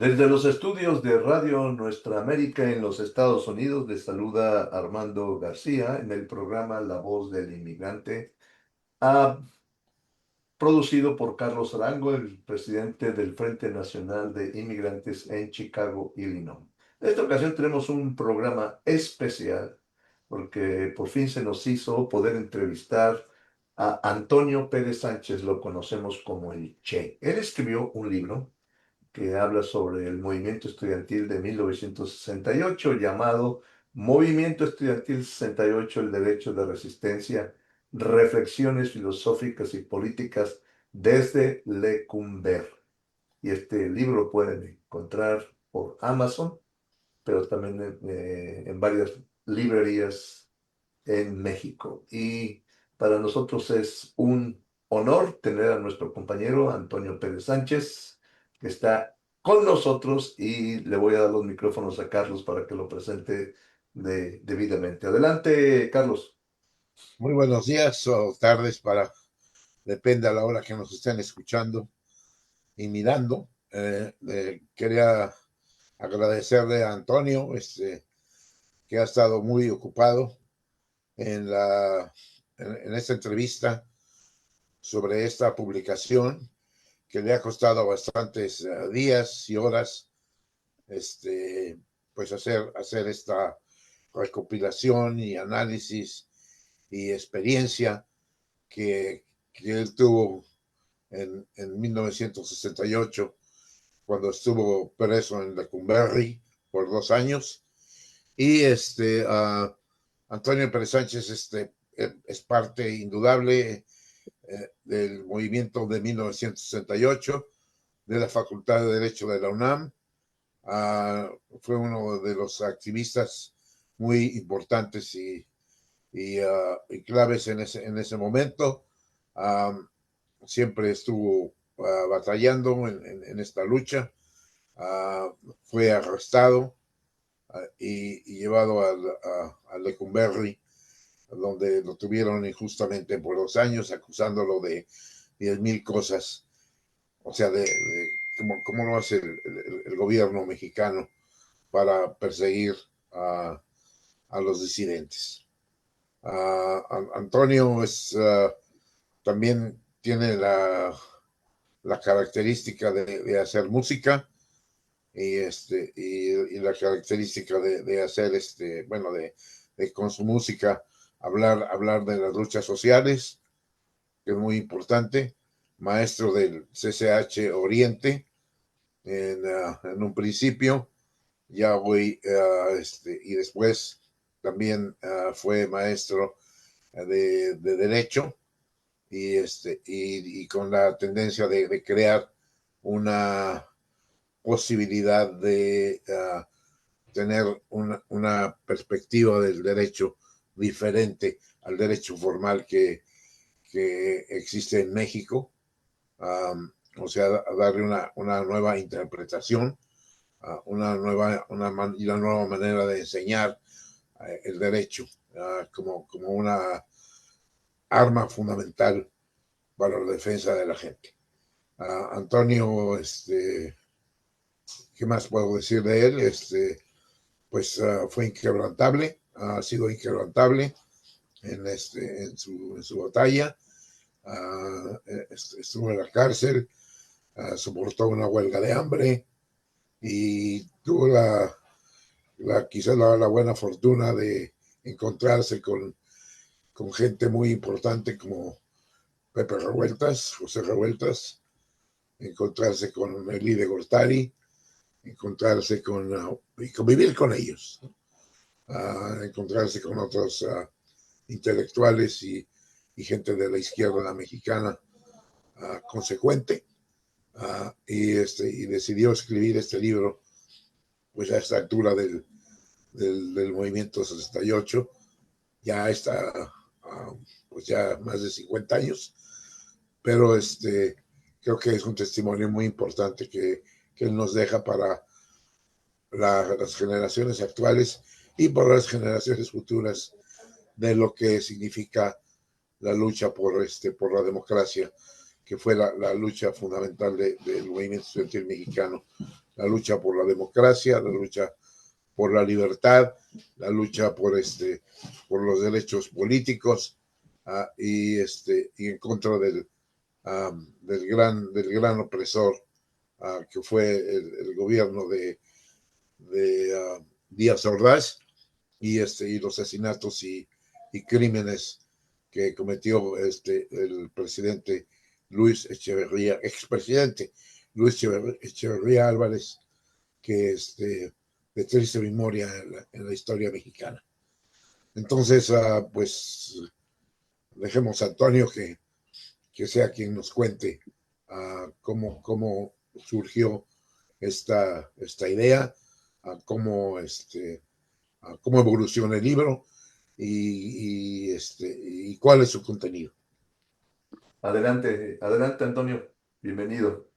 Desde los estudios de Radio Nuestra América en los Estados Unidos, les saluda Armando García en el programa La Voz del Inmigrante, ah, producido por Carlos Arango, el presidente del Frente Nacional de Inmigrantes en Chicago, Illinois. En esta ocasión tenemos un programa especial porque por fin se nos hizo poder entrevistar a Antonio Pérez Sánchez, lo conocemos como el Che. Él escribió un libro que habla sobre el movimiento estudiantil de 1968, llamado Movimiento Estudiantil 68, el derecho de resistencia, reflexiones filosóficas y políticas desde Lecumber. Y este libro lo pueden encontrar por Amazon, pero también en varias librerías en México. Y para nosotros es un honor tener a nuestro compañero Antonio Pérez Sánchez, que está con nosotros, y le voy a dar los micrófonos a Carlos para que lo presente debidamente. Adelante, Carlos. Muy buenos días o tardes depende a la hora que nos estén escuchando y mirando. Quería agradecerle a Antonio, que ha estado muy ocupado en esta entrevista sobre esta publicación que le ha costado bastantes días y horas, pues hacer esta recopilación y análisis y experiencia que él tuvo en 1968, cuando estuvo preso en Lecumberri por 2 años. Y Antonio Pérez Sánchez es parte indudable del movimiento de 1968 de la Facultad de Derecho de la UNAM. Fue uno de los activistas muy importantes y claves en ese momento. Um, Siempre estuvo batallando en esta lucha. Fue arrestado y llevado a Lecumberri, donde lo tuvieron injustamente por 2 años, acusándolo de 10,000 cosas. O sea, de cómo lo hace el gobierno mexicano para perseguir a los disidentes. Antonio también tiene la característica de hacer música y la característica de hacer, bueno, con su música hablar de las luchas sociales, que es muy importante. Maestro del CCH Oriente en un principio, ya voy, y después también fue maestro de Derecho y con la tendencia de crear una posibilidad de tener una perspectiva del derecho diferente al derecho formal que existe en México. O sea, a darle una nueva interpretación, una nueva manera de enseñar el derecho como una arma fundamental para la defensa de la gente. Antonio, ¿qué más puedo decir de él? Pues fue inquebrantable, ha sido inquebrantable en su batalla. Estuvo en la cárcel, soportó una huelga de hambre y tuvo quizás la buena fortuna de encontrarse con gente muy importante como Pepe Revueltas, José Revueltas, encontrarse con Nelly de Gortari, encontrarse y convivir con ellos, encontrarse con otros intelectuales y gente de la izquierda mexicana consecuente, y decidió escribir este libro, pues a esta altura del movimiento 68, ya está, pues ya más de 50 años, pero creo que es un testimonio muy importante que él nos deja para las generaciones actuales y para las generaciones futuras de lo que significa la lucha por la democracia, que fue la lucha fundamental del movimiento estudiantil mexicano la lucha por la democracia, la lucha por la libertad, la lucha por los derechos políticos, y en contra del gran opresor que fue el gobierno de Díaz Ordaz, y los asesinatos y crímenes que cometió el presidente Luis Echeverría, expresidente Luis Echeverría Álvarez, que de triste memoria en la historia mexicana. Entonces, pues dejemos a Antonio que sea quien nos cuente cómo surgió esta idea, cómo evoluciona el libro y cuál es su contenido. Adelante, adelante, Antonio. Bienvenido.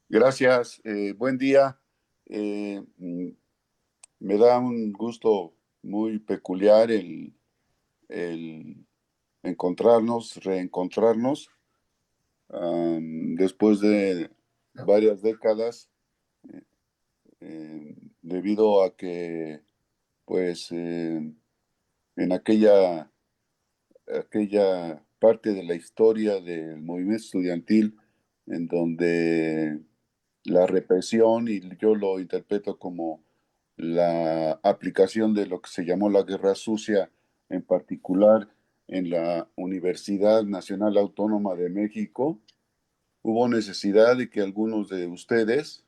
Gracias, buen día. Eh, mm, Me da un gusto muy peculiar el reencontrarnos, después de varias décadas, debido a que, pues, en aquella parte de la historia del movimiento estudiantil en donde la represión, y yo lo interpreto como la aplicación de lo que se llamó la Guerra Sucia, en particular en la Universidad Nacional Autónoma de México, hubo necesidad de que algunos de ustedes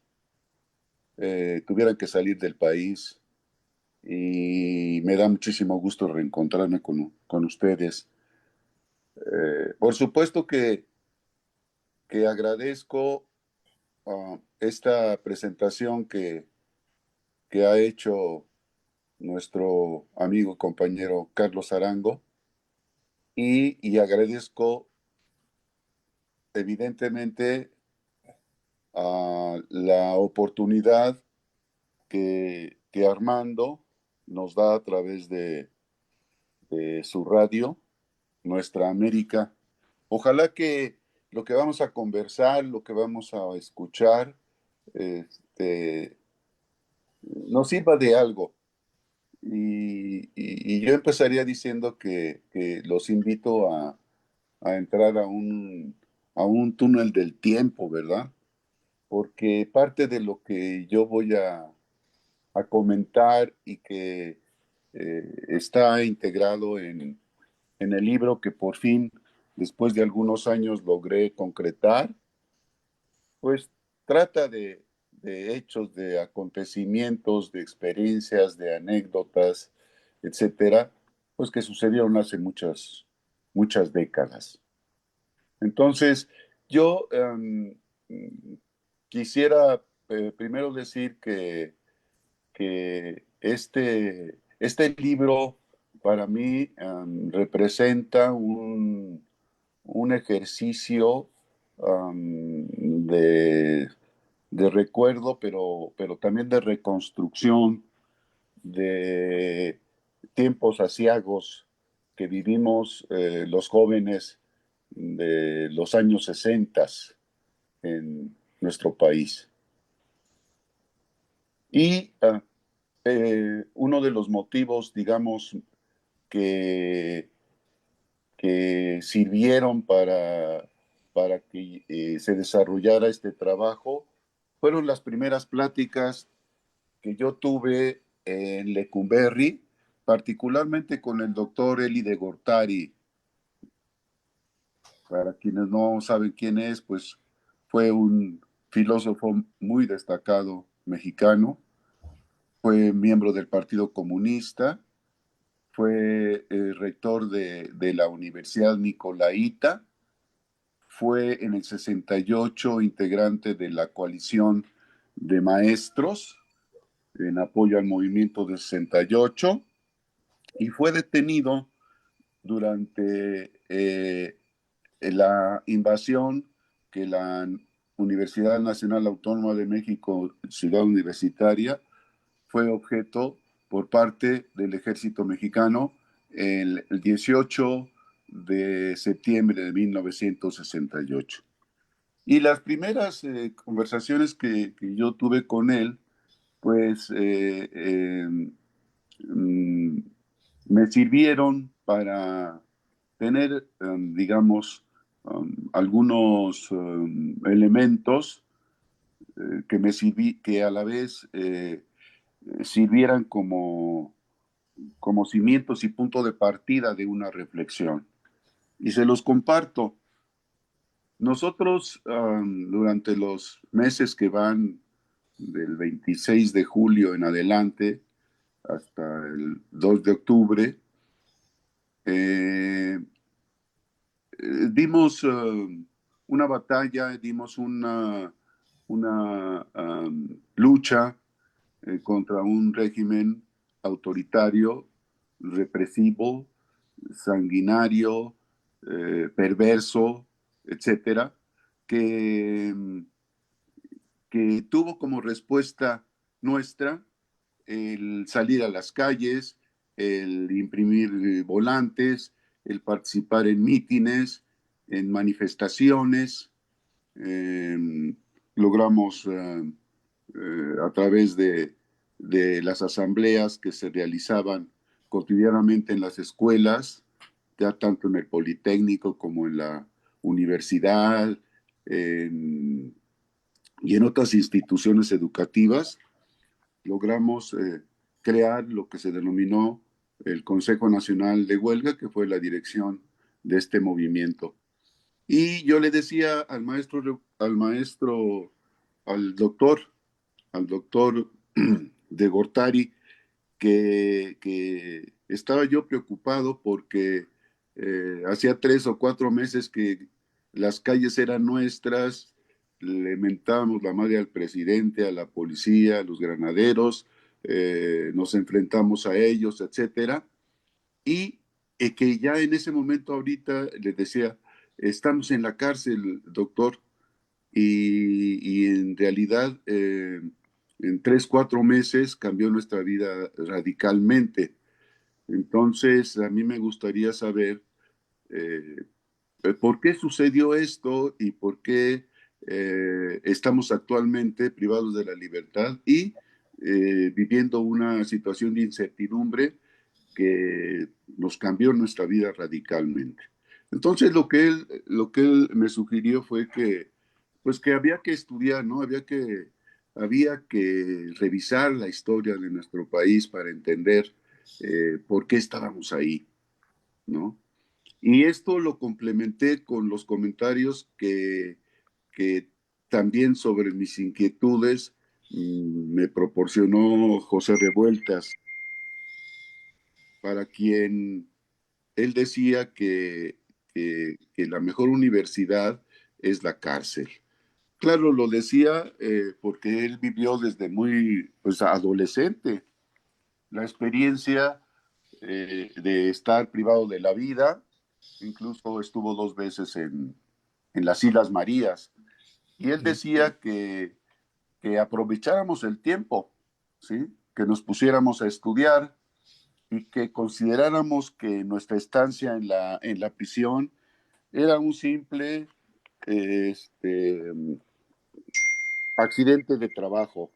tuvieran que salir del país, y me da muchísimo gusto reencontrarme con ustedes. Por supuesto que agradezco esta presentación que ha hecho nuestro amigo y compañero Carlos Arango, y agradezco evidentemente la oportunidad que Armando nos da a través de su radio, Nuestra América. Ojalá que lo que vamos a conversar, lo que vamos a escuchar, este, nos sirva de algo. Y yo empezaría diciendo que los invito a entrar a un túnel del tiempo, ¿verdad? Porque parte de lo que yo voy a comentar y que está integrado en el libro que por fin, después de algunos años, logré concretar, pues trata de hechos, de acontecimientos, de experiencias, de anécdotas, etcétera, pues que sucedieron hace muchas décadas. Entonces, yo quisiera primero decir que este libro para mí representa un ejercicio de recuerdo, pero también de reconstrucción de tiempos aciagos que vivimos los jóvenes de los años 60 en nuestro país. Y uno de los motivos, digamos, que, que sirvieron para que se desarrollara este trabajo fueron las primeras pláticas que yo tuve en Lecumberri, particularmente con el doctor Eli de Gortari. Para quienes no saben quién es, pues fue un filósofo muy destacado mexicano, fue miembro del Partido Comunista, fue rector de la Universidad Nicolaita, fue en el 68 integrante de la coalición de maestros en apoyo al movimiento del 68, y fue detenido durante la invasión que la Universidad Nacional Autónoma de México, Ciudad Universitaria, fue objeto por parte del ejército mexicano el 18 de septiembre de 1968. Y las primeras conversaciones que yo tuve con él, pues mm, me sirvieron para tener, digamos, algunos elementos que a la vez sirvieran como cimientos y punto de partida de una reflexión. Y se los comparto. Nosotros, durante los meses que van del 26 de julio en adelante hasta el 2 de octubre, eh, dimos una batalla, dimos una lucha contra un régimen autoritario, represivo, sanguinario, perverso, etcétera, que, que tuvo como respuesta nuestra el salir a las calles, el imprimir volantes, el participar en mítines, en manifestaciones. Eh, logramos a través de las asambleas que se realizaban cotidianamente en las escuelas, ya tanto en el Politécnico como en la universidad en, y en otras instituciones educativas, logramos crear lo que se denominó el Consejo Nacional de Huelga, que fue la dirección de este movimiento. Y yo le decía al doctor, al doctor de Gortari, que estaba yo preocupado porque hacía 3 o 4 meses que las calles eran nuestras, le mentábamos la madre al presidente, a la policía, a los granaderos, nos enfrentamos a ellos, etcétera, y que ya en ese momento ahorita le decía, estamos en la cárcel, doctor, y en realidad en 3, 4 meses cambió nuestra vida radicalmente. Entonces, a mí me gustaría saber eh, por qué sucedió esto y por qué estamos actualmente privados de la libertad y viviendo una situación de incertidumbre que nos cambió nuestra vida radicalmente. Entonces lo que él me sugirió fue que, pues que había que estudiar, ¿no? Había que revisar la historia de nuestro país para entender por qué estábamos ahí, ¿no? Y esto lo complementé con los comentarios que también sobre mis inquietudes me proporcionó José Revueltas, para quien él decía que la mejor universidad es la cárcel. Claro, lo decía porque él vivió desde muy pues, adolescente la experiencia de estar privado de la vida. Incluso estuvo 2 veces en las Islas Marías. Y él decía que aprovecháramos el tiempo, ¿sí? Que nos pusiéramos a estudiar y que consideráramos que nuestra estancia en la prisión era un simple este, accidente de trabajo.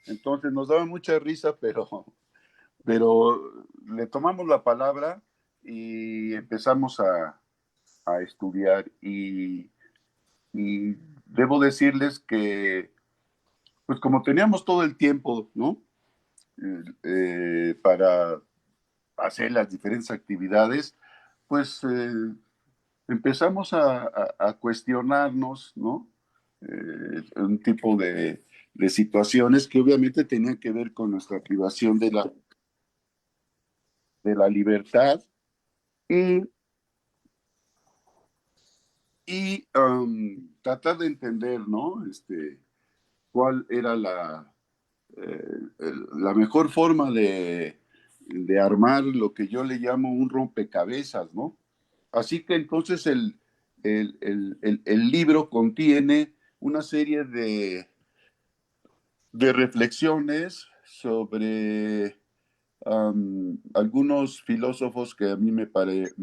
Entonces nos daba mucha risa, pero le tomamos la palabra y empezamos a estudiar. Y debo decirles que, pues como teníamos todo el tiempo, ¿no? Para hacer las diferentes actividades, pues empezamos a cuestionarnos, ¿no? Un tipo de situaciones que obviamente tenían que ver con nuestra privación de la libertad y, y tratar de entender, ¿no? Cuál era la mejor forma de armar lo que yo le llamo un rompecabezas, ¿no? Así que entonces el libro contiene una serie de reflexiones sobre algunos filósofos que a mí me parecen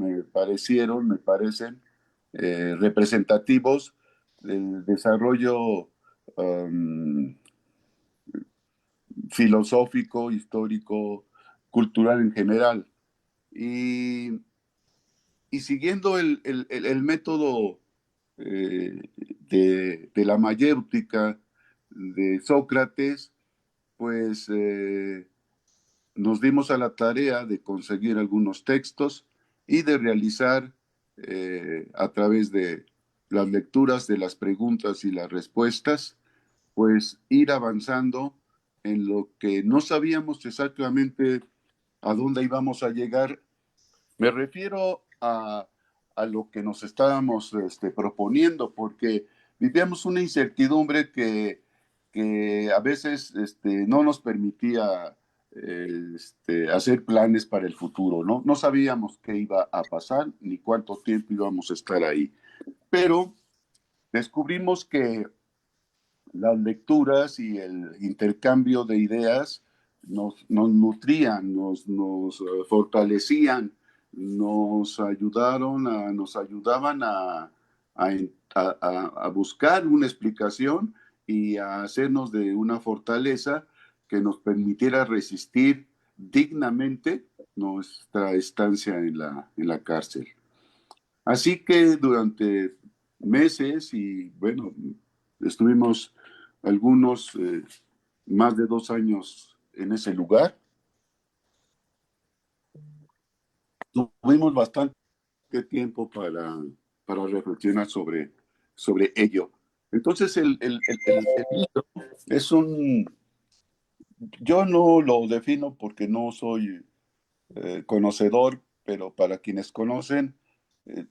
representativos del desarrollo um, filosófico, histórico, cultural en general. Y, y siguiendo el método de la mayéutica de Sócrates, pues nos dimos a la tarea de conseguir algunos textos y de realizar a través de las lecturas de las preguntas y las respuestas, pues ir avanzando en lo que no sabíamos exactamente a dónde íbamos a llegar. Me refiero a lo que nos estábamos proponiendo, porque vivíamos una incertidumbre que a veces no nos permitía hacer planes para el futuro, ¿no? No sabíamos qué iba a pasar ni cuánto tiempo íbamos a estar ahí. Pero descubrimos que las lecturas y el intercambio de ideas nos nutrían, nos fortalecían, nos ayudaban a buscar una explicación y a hacernos de una fortaleza que nos permitiera resistir dignamente nuestra estancia en la cárcel. Así que durante meses y bueno, estuvimos algunos más de 2 años en ese lugar. Tuvimos bastante tiempo para reflexionar sobre ello. Entonces, el libro es yo no lo defino porque no soy conocedor, pero para quienes conocen,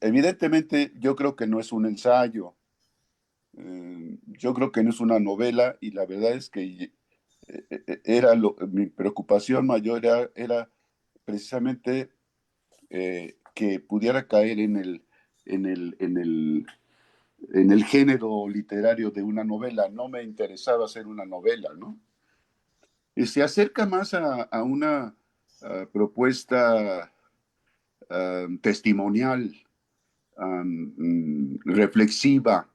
evidentemente yo creo que no es un ensayo, yo creo que no es una novela y la verdad es que mi preocupación mayor era precisamente que pudiera caer en el género literario de una novela. No me interesaba hacer una novela, ¿no? Y se acerca más a una propuesta testimonial, reflexiva.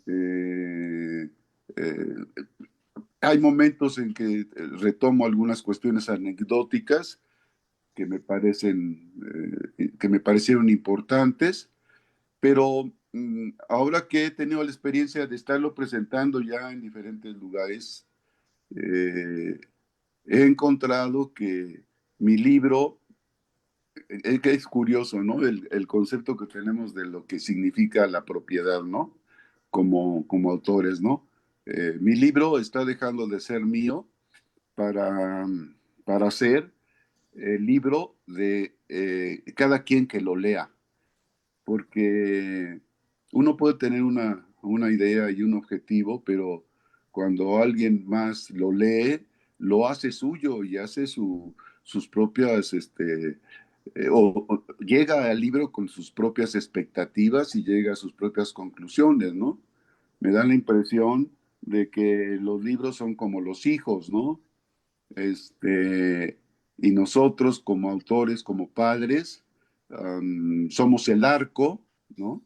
Eh, eh, Hay momentos en que retomo algunas cuestiones anecdóticas que me parecieron importantes, pero ahora que he tenido la experiencia de estarlo presentando ya en diferentes lugares, eh, he encontrado que mi libro, que es curioso, ¿no? El concepto que tenemos de lo que significa la propiedad, ¿no? Como autores, ¿no? Mi libro está dejando de ser mío para, para ser el libro de cada quien que lo lea, porque uno puede tener una idea y un objetivo, pero cuando alguien más lo lee, lo hace suyo y hace sus propias, o llega al libro con sus propias expectativas y llega a sus propias conclusiones, ¿no? Me da la impresión de que los libros son como los hijos, ¿no? Y nosotros como autores, como padres, somos el arco, ¿no?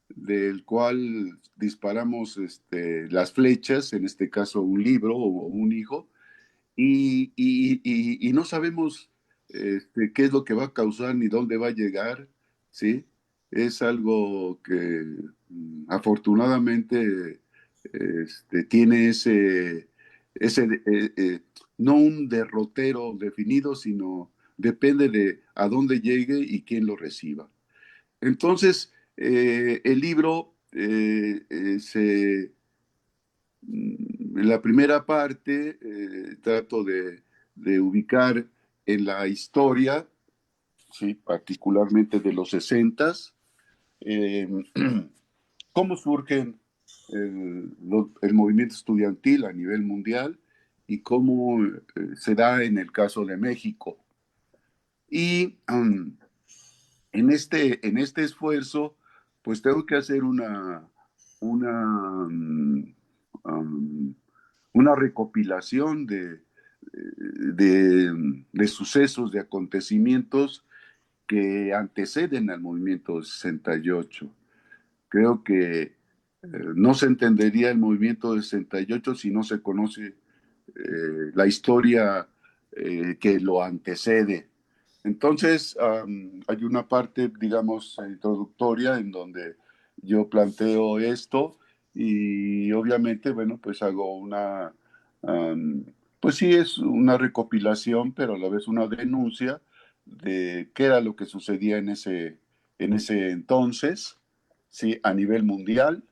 Del cual disparamos las flechas, en este caso un libro o un hijo, y no sabemos qué es lo que va a causar ni dónde va a llegar, ¿sí? Es algo que afortunadamente tiene ese no un derrotero definido, sino depende de a dónde llegue y quién lo reciba. Entonces, el libro en la primera parte trato de ubicar en la historia, ¿sí? Particularmente de los 60s, eh, cómo surgen el movimiento estudiantil a nivel mundial y cómo se da en el caso de México. Y en este esfuerzo, pues tengo que hacer una, um, una recopilación de sucesos, de acontecimientos que anteceden al movimiento 68. Creo que no se entendería el movimiento de 68 si no se conoce la historia que lo antecede. Entonces, hay una parte, digamos, introductoria en donde yo planteo esto y obviamente, bueno, pues hago pues sí es una recopilación, pero a la vez una denuncia de qué era lo que sucedía en ese entonces, sí, a nivel mundial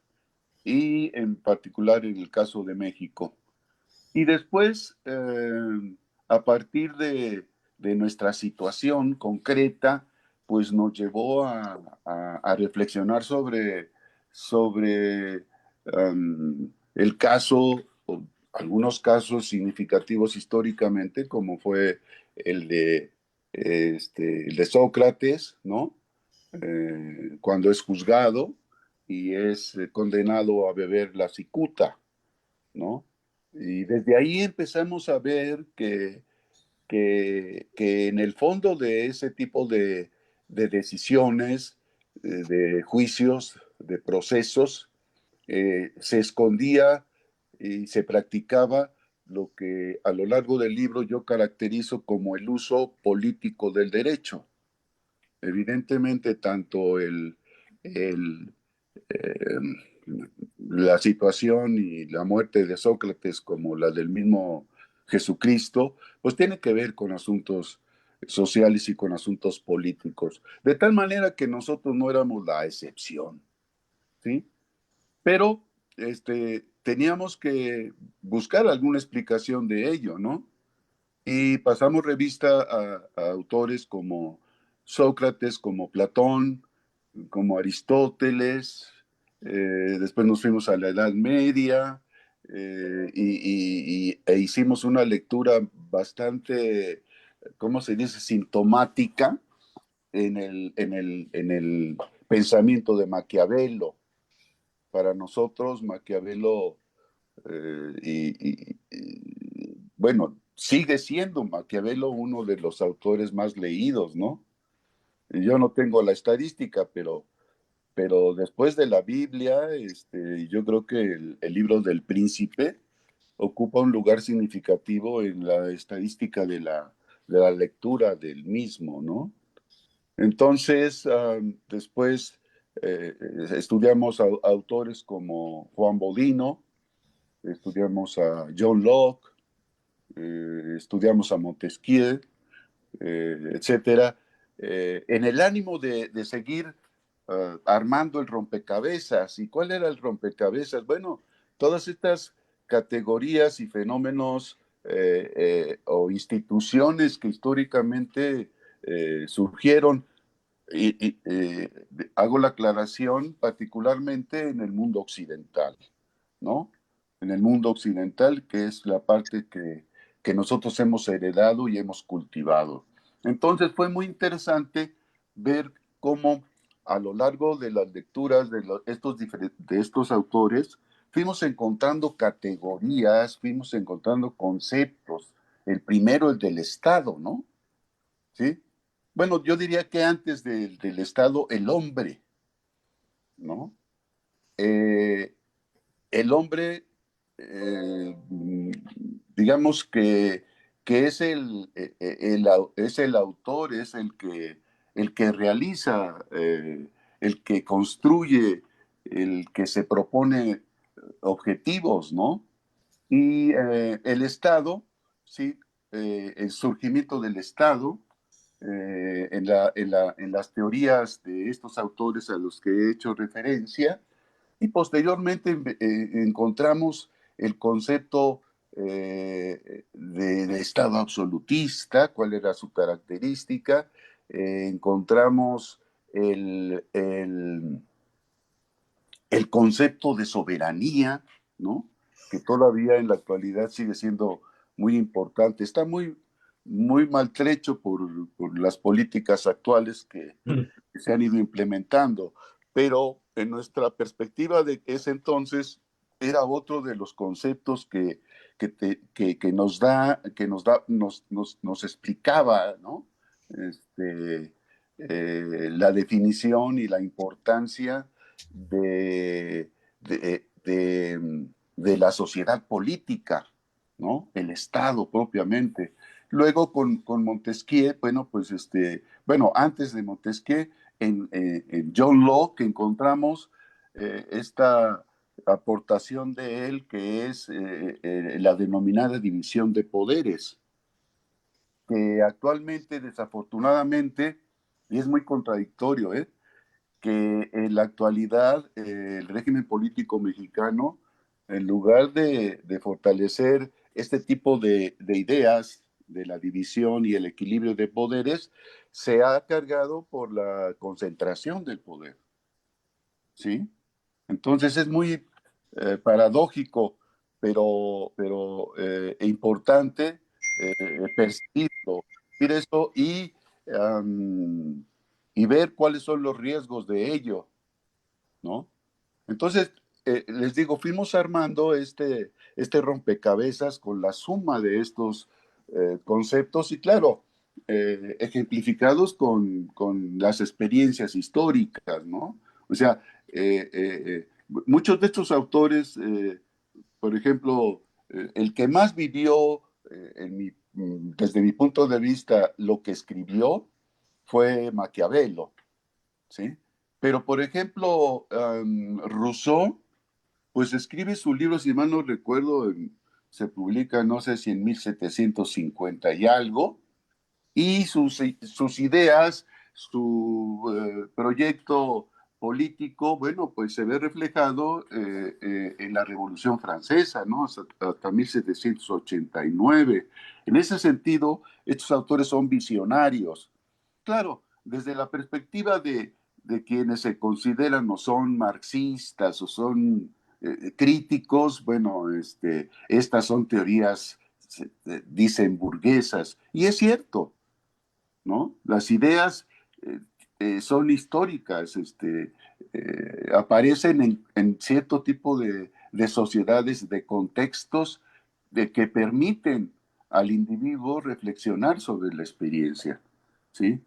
y en particular en el caso de México. Y después, a partir de nuestra situación concreta, pues nos llevó a reflexionar sobre el caso, o algunos casos significativos históricamente, como fue el de, el de Sócrates, ¿no? Cuando es juzgado y es condenado a beber la cicuta, ¿no? Y desde ahí empezamos a ver que en el fondo de ese tipo de decisiones, de juicios, de procesos, se escondía y se practicaba lo que a lo largo del libro yo caracterizo como el uso político del derecho. Evidentemente, tanto el, eh, la situación y la muerte de Sócrates como la del mismo Jesucristo, pues tiene que ver con asuntos sociales y con asuntos políticos. De tal manera que nosotros no éramos la excepción, ¿sí? Pero teníamos que buscar alguna explicación de ello, ¿no? Y pasamos revista a autores como Sócrates, como Platón, como Aristóteles, después nos fuimos a la Edad Media e hicimos una lectura bastante, ¿cómo se dice?, sintomática en el pensamiento de Maquiavelo. Para nosotros, Maquiavelo bueno, sigue siendo Maquiavelo uno de los autores más leídos, ¿no? Yo no tengo la estadística, pero después de la Biblia, yo creo que el libro del Príncipe ocupa un lugar significativo en la estadística de la lectura del mismo, ¿no? Entonces, después estudiamos a autores como Juan Bodino, estudiamos a John Locke, estudiamos a Montesquieu, etcétera, en el ánimo de seguir armando el rompecabezas. ¿Y cuál era el rompecabezas? Bueno, todas estas categorías y fenómenos o instituciones que históricamente surgieron, hago la aclaración particularmente en el mundo occidental, ¿no? En el mundo occidental, que es la parte que nosotros hemos heredado y hemos cultivado. Entonces fue muy interesante ver cómo a lo largo de las lecturas de estos autores fuimos encontrando categorías, fuimos encontrando conceptos. El primero, el del Estado, ¿no? ¿Sí? Bueno, yo diría que antes del Estado, el hombre, ¿no? Eh, el hombre, eh, digamos que es es el autor, es el que realiza, el que construye, el que se propone objetivos, ¿no? Y el Estado, sí, el surgimiento del Estado, en las teorías de estos autores a los que he hecho referencia, y posteriormente encontramos el concepto de Estado absolutista, cuál era su característica, encontramos el concepto de soberanía, ¿no? Que todavía en la actualidad sigue siendo muy importante. Está muy maltrecho por las políticas actuales que se han ido implementando, pero en nuestra perspectiva de ese entonces era otro de los conceptos que nos explicaba, ¿no? La definición y la importancia de, de la sociedad política, ¿no? El Estado propiamente. Luego con Montesquieu, bueno, pues antes de Montesquieu, en John Locke encontramos esta aportación de él que es la denominada división de poderes, que actualmente, desafortunadamente, y es muy contradictorio, que en la actualidad el régimen político mexicano, en lugar de fortalecer este tipo de ideas de la división y el equilibrio de poderes, se ha cargado por la concentración del poder, ¿sí? Entonces es muy paradójico, pero importante percibirlo, percibir eso y ver cuáles son los riesgos de ello, ¿no? Entonces, les digo, fuimos armando este rompecabezas con la suma de estos conceptos y claro, ejemplificados con las experiencias históricas, ¿no? O sea, muchos de estos autores, por ejemplo, el que más vivió, desde mi punto de vista, lo que escribió fue Maquiavelo, ¿sí? Pero, por ejemplo, Rousseau, pues escribe su libro, si mal no recuerdo, se publica, no sé si en 1750 y algo, y sus ideas, su proyecto político, bueno, pues se ve reflejado en la Revolución Francesa, ¿no? Hasta 1789. En ese sentido, estos autores son visionarios. Claro, desde la perspectiva de quienes se consideran o son marxistas o son críticos, bueno, estas son teorías, dicen burguesas, y es cierto, ¿no? Las ideas eh, son históricas, aparecen en cierto tipo de sociedades, de contextos de que permiten al individuo reflexionar sobre la experiencia, ¿sí?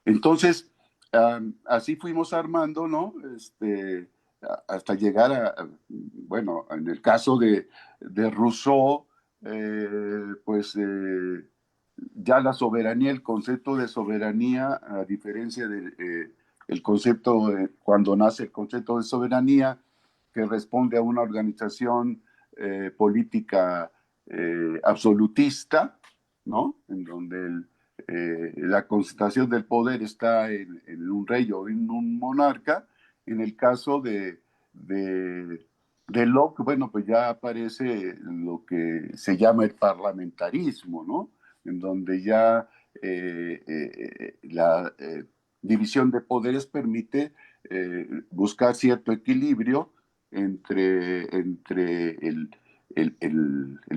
Entonces, así fuimos armando, ¿no? Hasta llegar bueno, en el caso de Rousseau, pues ya la soberanía, el concepto de soberanía, a diferencia del el concepto, cuando nace el concepto de soberanía, que responde a una organización política absolutista, ¿no? En donde la concentración del poder está en un rey o en un monarca. En el caso de Locke, bueno, pues ya aparece lo que se llama el parlamentarismo, ¿no? En donde ya la división de poderes permite buscar cierto equilibrio entre el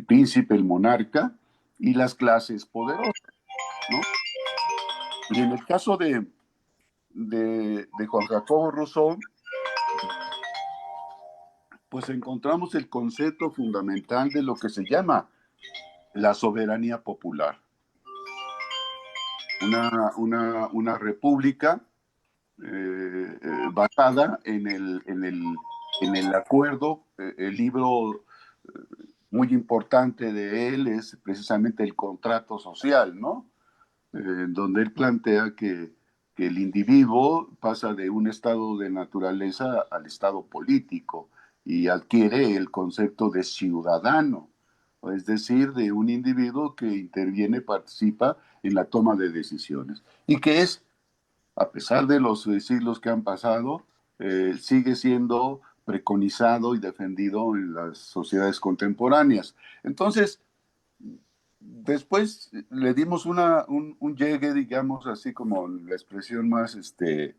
príncipe, el monarca y las clases poderosas, ¿no? Y en el caso de Juan Jacobo Rousseau, pues encontramos el concepto fundamental de lo que se llama la soberanía popular. Una república basada en el acuerdo. El libro muy importante de él es precisamente el contrato social, ¿no? Donde él plantea que el individuo pasa de un estado de naturaleza al estado político y adquiere el concepto de ciudadano, es decir, de un individuo que interviene, participa en la toma de decisiones y que es, a pesar de los siglos que han pasado, sigue siendo preconizado y defendido en las sociedades contemporáneas. Entonces, después le dimos un llegue, digamos, así como la expresión más, eh,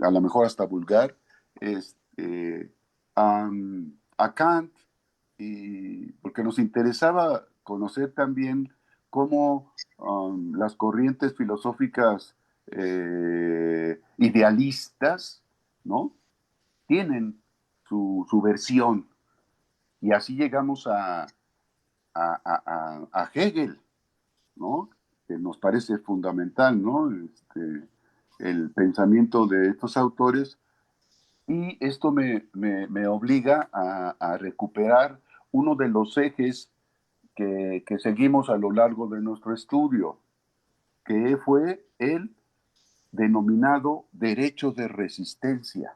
a lo mejor hasta vulgar, este, a Kant, y porque nos interesaba conocer también cómo las corrientes filosóficas idealistas, ¿no? Tienen su versión, y así llegamos a Hegel, ¿no? Que nos parece fundamental, ¿no? El pensamiento de estos autores Y esto me obliga a recuperar uno de los ejes que seguimos a lo largo de nuestro estudio, que fue el denominado derecho de resistencia,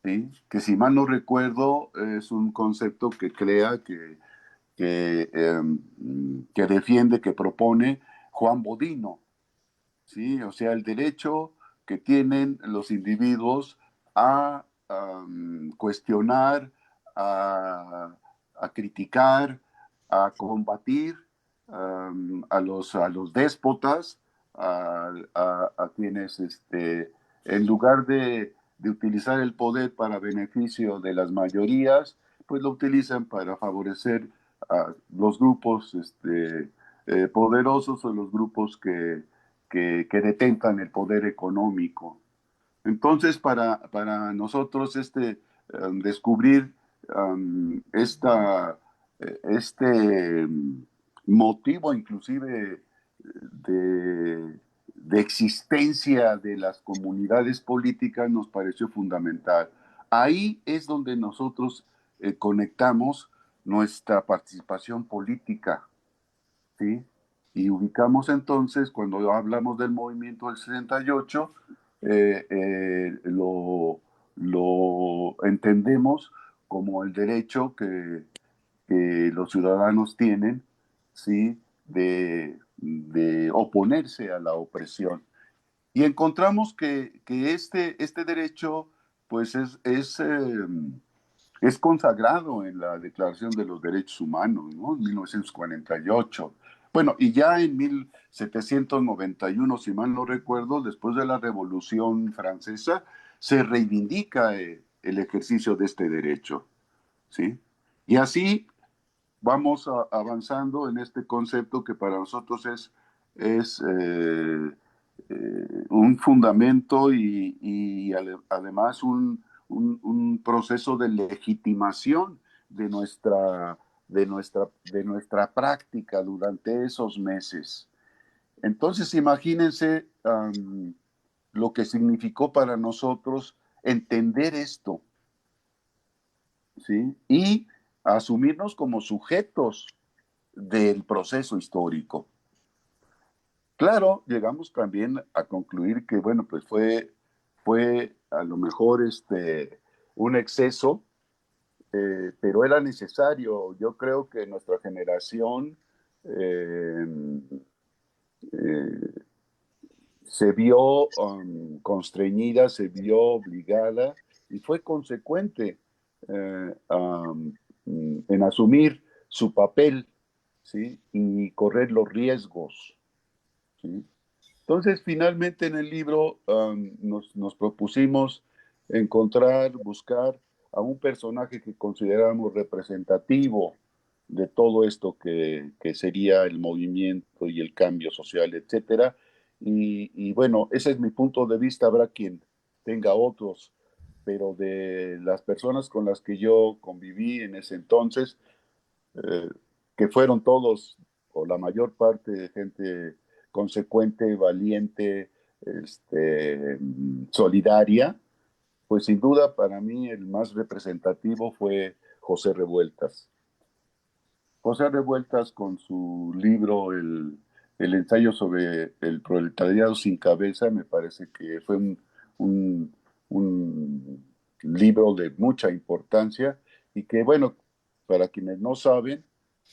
¿sí? Que si mal no recuerdo es un concepto que crea, que defiende, que propone Juan Bodino, ¿sí? O sea, el derecho que tienen los individuos a cuestionar, a, a criticar, a combatir a los déspotas, a quienes en lugar de utilizar el poder para beneficio de las mayorías, pues lo utilizan para favorecer a los grupos poderosos o los grupos que detentan el poder económico. Entonces, para nosotros, descubrir este motivo inclusive de existencia de las comunidades políticas nos pareció fundamental. Ahí es donde nosotros conectamos nuestra participación política, ¿sí? Y ubicamos entonces, cuando hablamos del movimiento del 68, lo entendemos como el derecho que los ciudadanos tienen, ¿sí? De oponerse a la opresión. Y encontramos que este derecho pues es consagrado en la Declaración de los Derechos Humanos, ¿no? En 1948. Bueno, y ya en 1791, si mal no recuerdo, después de la Revolución Francesa, se reivindica el ejercicio de este derecho, ¿sí? Y así vamos avanzando en este concepto que para nosotros es un fundamento y además un proceso de legitimación de de nuestra práctica durante esos meses. Entonces, imagínense lo que significó para nosotros entender esto, ¿sí? Y asumirnos como sujetos del proceso histórico. Claro, llegamos también a concluir que, bueno, pues fue a lo mejor un exceso, pero era necesario. Yo creo que nuestra generación eh, eh, se vio constreñida, se vio obligada y fue consecuente en asumir su papel, ¿sí? Y correr los riesgos, ¿sí? Entonces, finalmente en el libro nos propusimos encontrar, buscar a un personaje que consideramos representativo de todo esto que sería el movimiento y el cambio social, etcétera. Y bueno, ese es mi punto de vista, habrá quien tenga otros, pero de las personas con las que yo conviví en ese entonces, eh, que fueron todos, o la mayor parte de gente consecuente, valiente, solidaria, pues sin duda para mí el más representativo fue José Revueltas. José Revueltas con su libro el ensayo sobre el proletariado sin cabeza, me parece que fue un, un libro de mucha importancia y que, bueno, para quienes no saben,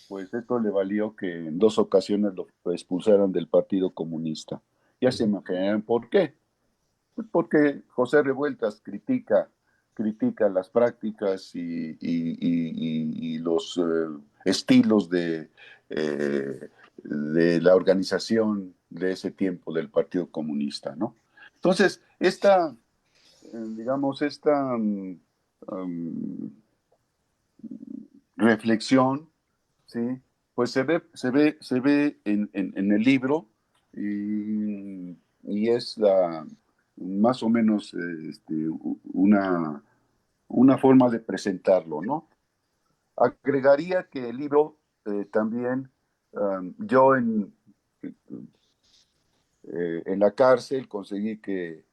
pues esto le valió que en dos ocasiones lo expulsaran del Partido Comunista. Ya se imaginan por qué. Pues porque José Revueltas critica las prácticas y los estilos de la organización de ese tiempo del Partido Comunista, ¿no? Entonces, digamos, esta reflexión, ¿sí? Pues se ve en el libro y es más o menos una forma de presentarlo, ¿no? Agregaría que el libro también, yo en la cárcel conseguí que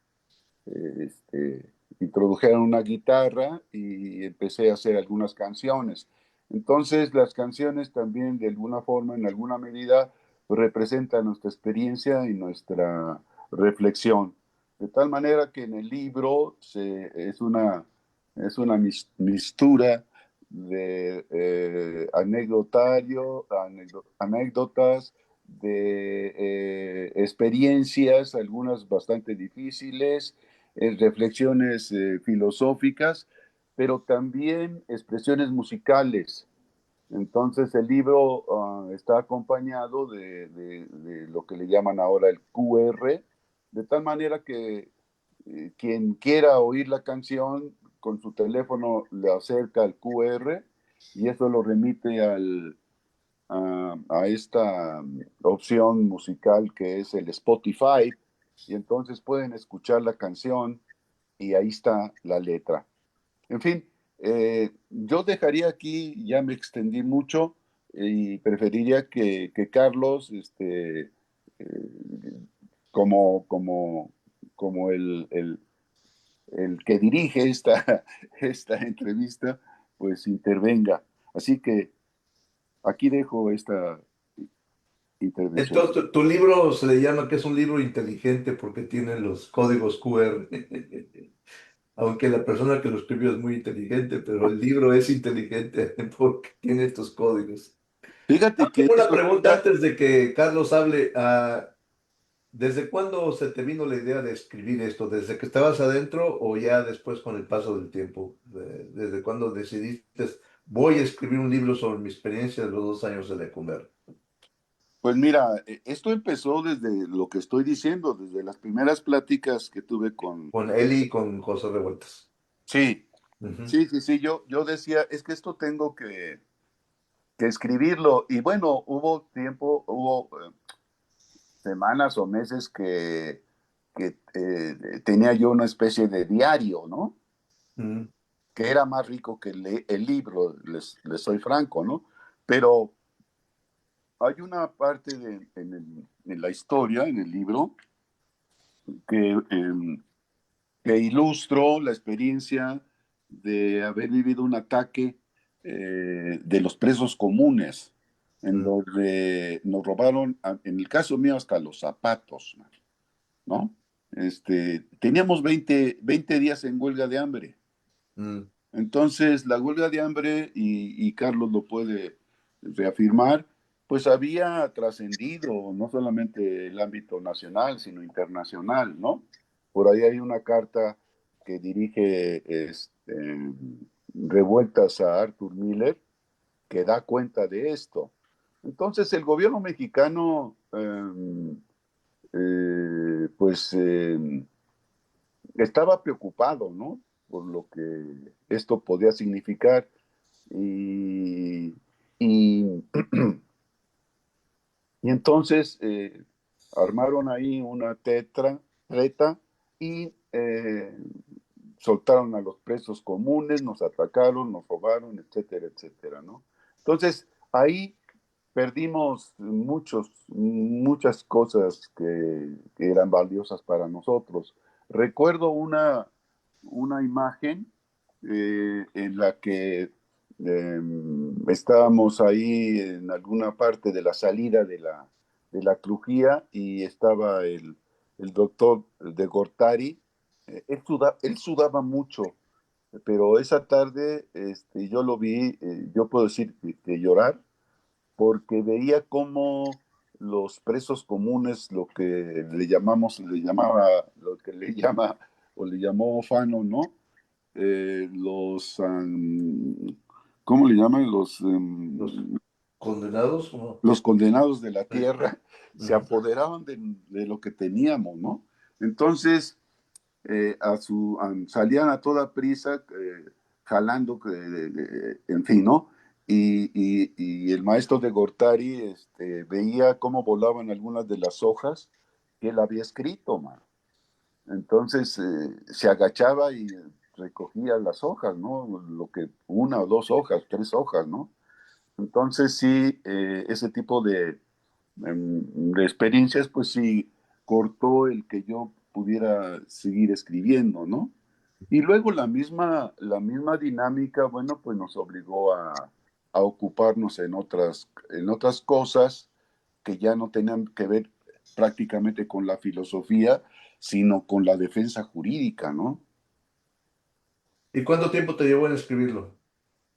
introdujeron una guitarra y empecé a hacer algunas canciones. Entonces, las canciones también, de alguna forma, en alguna medida, representan nuestra experiencia y nuestra reflexión. De tal manera que en el libro es una mistura de anécdotas, de experiencias, algunas bastante difíciles, reflexiones filosóficas, pero también expresiones musicales. Entonces el libro está acompañado de lo que le llaman ahora el QR, de tal manera que quien quiera oír la canción con su teléfono le acerca al QR y eso lo remite a esta opción musical que es el Spotify, y entonces pueden escuchar la canción y ahí está la letra. En fin, yo dejaría aquí, ya me extendí mucho y preferiría que Carlos, como el que dirige esta entrevista, pues intervenga. Así que aquí dejo esta intervención. Entonces, tu libro se le llama que es un libro inteligente porque tiene los códigos QR. Aunque la persona que lo escribió es muy inteligente, pero el libro es inteligente porque tiene estos códigos. Fíjate que Tengo una eso pregunta antes de que Carlos hable. ¿Desde cuándo se te vino la idea de escribir esto? ¿Desde que estabas adentro o ya después con el paso del tiempo? ¿Desde cuándo decidiste, voy a escribir un libro sobre mi experiencia de los 2 años de Lecumber? Pues mira, esto empezó desde lo que estoy diciendo, desde las primeras pláticas que tuve con... Con Eli y con José Revueltas. Sí, Ujú, sí, yo decía, es que esto tengo que escribirlo. Y bueno, hubo semanas o meses que tenía yo una especie de diario, ¿no? ujú, Que era más rico que el libro, les soy franco, ¿no? Pero hay una parte en la historia, en el libro, que, que ilustró la experiencia de haber vivido un ataque de los presos comunes, en ujú, donde nos robaron, en el caso mío, hasta los zapatos, ¿no? Teníamos 20 días en huelga de hambre. ujú, Entonces, la huelga de hambre, y Carlos lo puede reafirmar, pues había trascendido no solamente el ámbito nacional, sino internacional, ¿no? Por ahí hay una carta que dirige Revueltas a Arthur Miller, que da cuenta de esto. Entonces, el gobierno mexicano, pues, estaba preocupado, ¿no? Por lo que esto podía significar. Y, y, y entonces armaron ahí una treta y soltaron a los presos comunes, nos atacaron, nos robaron, etcétera, etcétera, ¿no? Entonces ahí perdimos muchas cosas que eran valiosas para nosotros. Recuerdo una imagen en la que estábamos ahí en alguna parte de la salida de la crujía y estaba el doctor de Gortari. Él sudaba mucho, pero esa tarde yo lo vi, yo puedo decir que llorar, porque veía cómo los presos comunes, lo que lo que le llama, o le llamó Fano, ¿no? Los, ¿cómo le llaman? los condenados, ¿no? Los condenados de la Sí, tierra se ujú, apoderaban de lo que teníamos, ¿no? Entonces, salían a toda prisa, jalando, en fin, ¿no? Y el maestro de Gortari veía cómo volaban algunas de las hojas que él había escrito, man. Entonces se agachaba y recogía las hojas, ¿no? Lo que, una o dos hojas, tres hojas, ¿no? Entonces sí, ese tipo de experiencias, pues sí, cortó el que yo pudiera seguir escribiendo, ¿no? Y luego la misma dinámica, bueno, pues nos obligó a ocuparnos en otras cosas que ya no tenían que ver prácticamente con la filosofía, sino con la defensa jurídica, ¿no? ¿Y cuánto tiempo te llevó en escribirlo?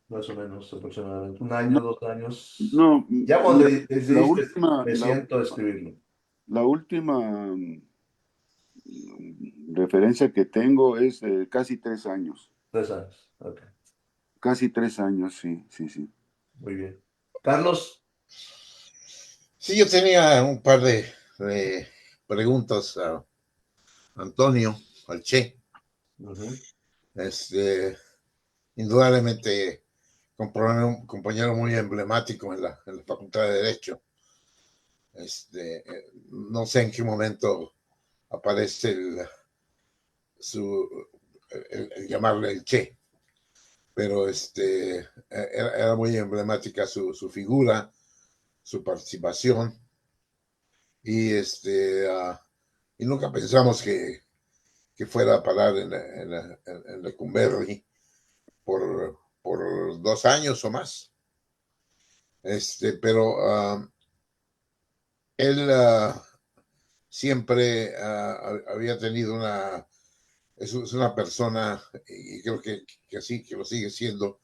Más o menos, aproximadamente. ¿Un No, año, 2 años? no, Ya cuando mira, la decidiste, última, me la siento a última, escribirlo. la última referencia que tengo es casi 3 años. 3 años. Ok, Casi 3 años, sí, sí, sí. muy bien. Carlos. Sí, yo tenía un par de preguntas a Antonio, al Che. Ujú. Este, indudablemente, compañero muy emblemático en la Facultad de Derecho. No sé en qué momento aparece su, el llamarle el Che, pero era muy emblemática su figura, su participación, y, y nunca pensamos que fuera a parar en Lecumberri por 2 años o más. Pero él siempre había tenido es una persona, y creo que así, que lo sigue siendo,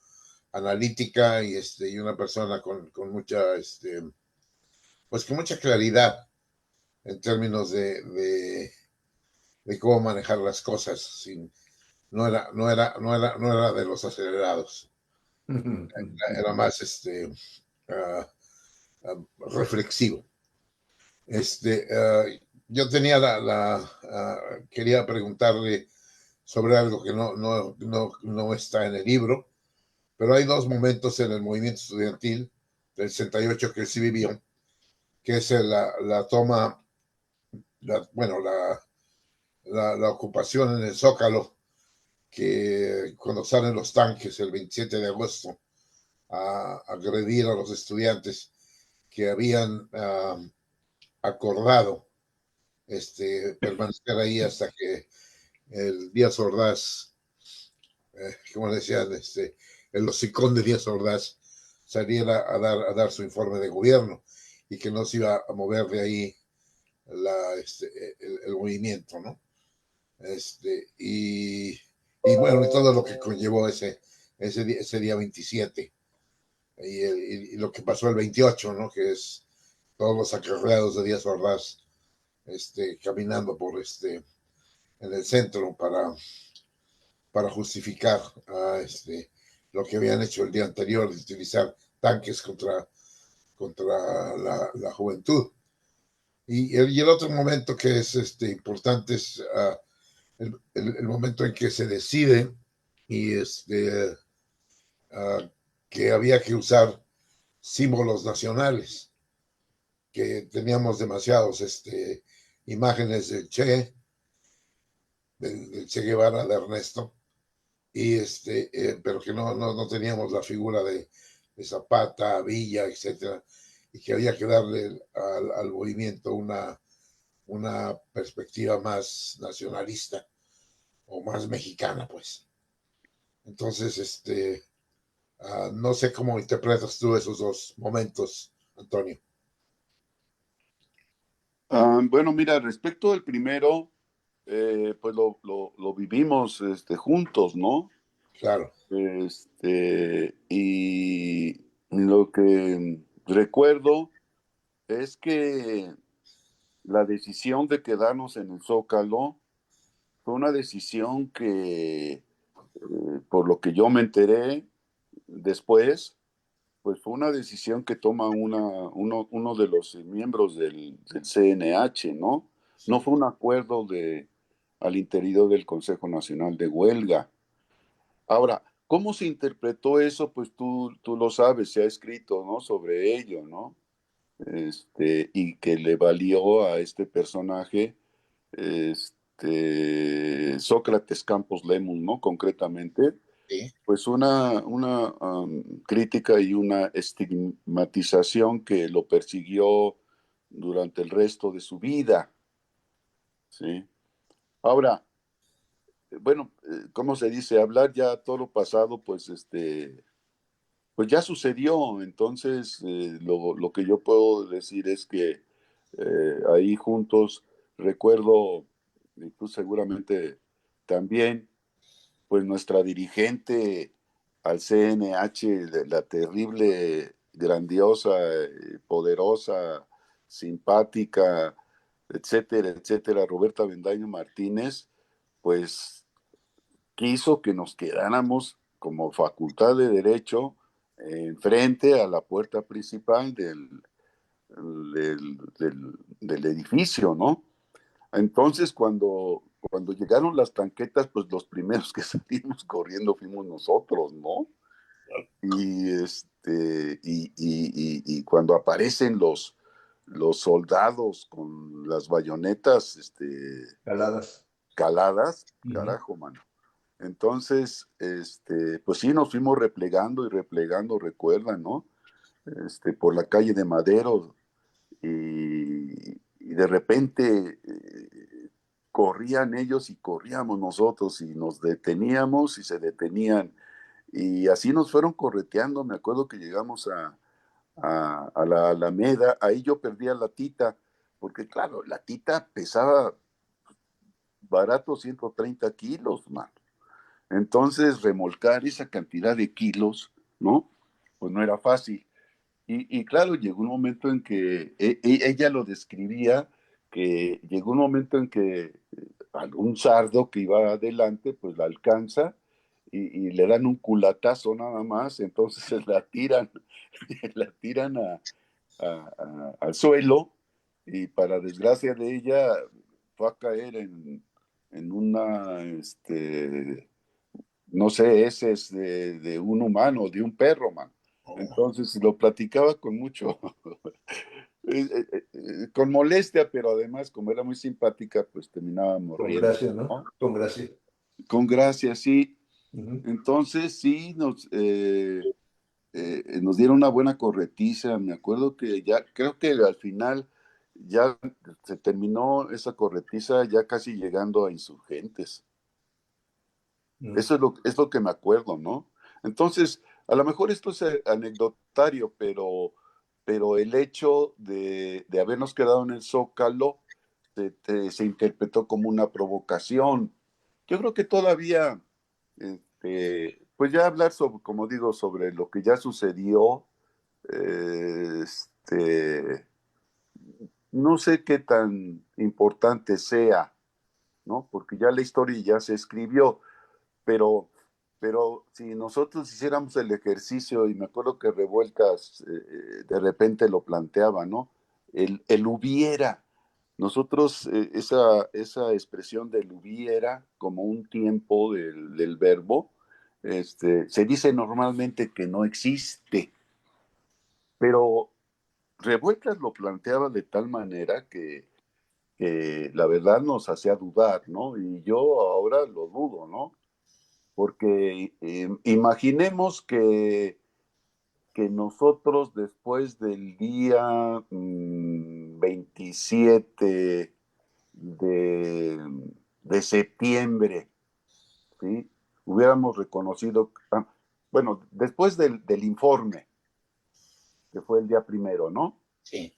analítica, y una persona con mucha, pues con mucha claridad en términos de cómo manejar las cosas. No era de los acelerados, era más uh, reflexivo. Yo tenía quería preguntarle sobre algo que no está en el libro, pero hay dos momentos en el movimiento estudiantil del 68 que él sí vivió, que es la toma, bueno, la ocupación en el Zócalo, que cuando salen los tanques el 27 de agosto a agredir a los estudiantes que habían acordado permanecer ahí hasta que el Díaz Ordaz, como decían, el hocicón de Díaz Ordaz saliera a dar su informe de gobierno y que no se iba a mover de ahí el movimiento, ¿no? Y bueno, y todo lo que conllevó ese día 27 y lo que pasó el 28, ¿no? Que es todos los acarreados de Díaz Ordaz caminando en el centro para justificar lo que habían hecho el día anterior, de utilizar tanques contra la juventud. Y el otro momento que es importante es el momento en que se decide y que había que usar símbolos nacionales, que teníamos demasiados imágenes del Che Guevara, de Ernesto, pero que no teníamos la figura de Zapata, Villa, etcétera, y que había que darle al movimiento una perspectiva más nacionalista o más mexicana, pues. Entonces, no sé cómo interpretas tú esos dos momentos, Antonio. Bueno, mira, respecto al primero, pues lo vivimos juntos, ¿no? Claro, Y lo que recuerdo es que la decisión de quedarnos en el Zócalo fue una decisión que, por lo que yo me enteré después, pues fue una decisión que toma uno de los miembros del CNH, ¿no? No fue un acuerdo al interior del Consejo Nacional de Huelga. Ahora, ¿cómo se interpretó eso? Pues tú lo sabes, se ha escrito, ¿no? Sobre ello, ¿no? Y que le valió a este personaje, Sócrates Campos Lemus, ¿no? Concretamente, sí, pues una crítica y una estigmatización que lo persiguió durante el resto de su vida, ¿sí? Ahora, bueno, ¿cómo se dice? Hablar ya todo lo pasado, pues pues ya sucedió. Entonces, lo que yo puedo decir es que ahí juntos recuerdo, y tú seguramente también, pues nuestra dirigente al CNH, la terrible, grandiosa, poderosa, simpática, etcétera, etcétera, Roberta Bendaño Martínez, pues quiso que nos quedáramos como facultad de derecho enfrente a la puerta principal del edificio, ¿no? Entonces, cuando llegaron las tanquetas, pues los primeros que salimos corriendo fuimos nosotros, ¿no? Y cuando aparecen los soldados con las bayonetas Caladas. caladas, Ujú. carajo, mano. Entonces, pues sí, nos fuimos replegando y replegando, recuerdan, ¿no? Por la calle de Madero, y de repente corrían ellos y corríamos nosotros y nos deteníamos y se detenían y así nos fueron correteando. Me acuerdo que llegamos a la Alameda, ahí yo perdía la tita, porque claro, la tita pesaba barato 130 kilos, man. Entonces remolcar esa cantidad de kilos, ¿no? Pues no era fácil. Y claro, llegó un momento en que ella lo describía, que llegó un momento en que algún sardo que iba adelante, pues la alcanza y le dan un culatazo nada más, entonces la tiran, la tiran al suelo y para desgracia de ella fue a caer en una, no sé, ese es de un humano, de un perro, man. Oh, Entonces lo platicaba con mucho, con molestia, pero además como era muy simpática, pues terminábamos Con riendo, gracia, ¿no? ¿no? Con gracia. Con gracia, sí. Ujú. Entonces sí, nos dieron una buena corretiza. Me acuerdo que ya, creo que al final ya se terminó esa corretiza ya casi llegando a Insurgentes. Mm. Eso es lo que me acuerdo, ¿no? Entonces, a lo mejor esto es anecdotario, pero el hecho de habernos quedado en el Zócalo se interpretó como una provocación. Yo creo que todavía, pues ya hablar sobre, como digo, sobre lo que ya sucedió, eh, no sé qué tan importante sea, ¿no? Porque ya la historia ya se escribió. Pero, pero si nosotros hiciéramos el ejercicio, y me acuerdo que Revueltas de repente lo planteaba, ¿no? El hubiera. Nosotros, esa expresión del hubiera como un tiempo del verbo, se dice normalmente que no existe, pero Revueltas lo planteaba de tal manera que la verdad nos hacía dudar, ¿no? Y yo ahora lo dudo, ¿no? Porque imaginemos que nosotros después del día 27 de, de septiembre, ¿sí? Hubiéramos reconocido, bueno, después del informe, que fue el día primero, ¿no? sí,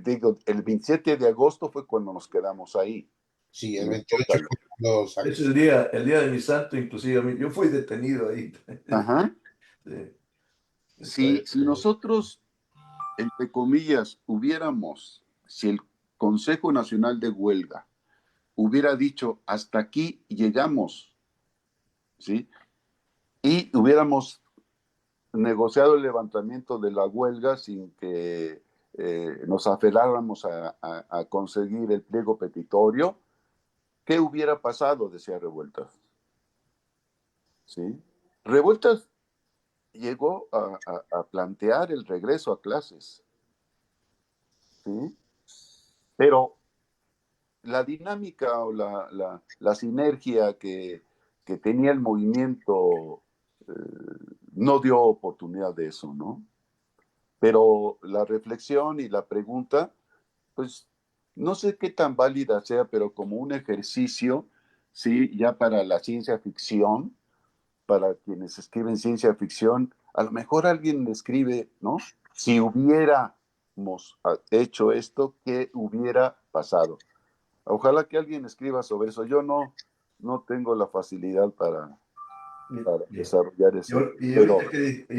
Digo, el 27 de agosto fue cuando nos quedamos ahí, sí, el en el 28 Zócalo. fue cuando Es el día de mi santo, inclusive yo fui detenido ahí. Ajá. Sí, está, Si nosotros entre comillas, si el Consejo Nacional de Huelga hubiera dicho hasta aquí llegamos, ¿sí? Y hubiéramos negociado el levantamiento de la huelga sin que nos aferráramos a conseguir el pliego petitorio, ¿qué hubiera pasado? Decía Revueltas, ¿sí? Revueltas llegó a plantear el regreso a clases, ¿sí? Pero la dinámica o la sinergia que tenía el movimiento eh, no dio oportunidad de eso, ¿no? Pero la reflexión y la pregunta, pues no sé qué tan válida sea, pero como un ejercicio, sí, ya para la ciencia ficción, para quienes escriben ciencia ficción, a lo mejor alguien escribe, ¿no? Si hubiéramos hecho esto, ¿qué hubiera pasado? Ojalá que alguien escriba sobre eso. Yo no tengo la facilidad para Bien. desarrollar Y, eso, pero y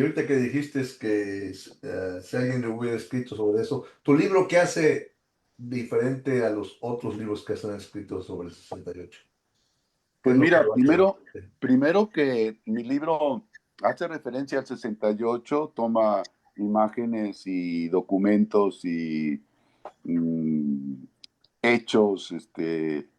ahorita que dijiste es que si alguien le hubiera escrito sobre eso, ¿tu libro qué hace diferente a los otros libros que se han escrito sobre el 68? ¿Qué pues es lo que mira, lo hace diferente? primero que mi libro hace referencia al 68, toma imágenes y documentos y mm, hechos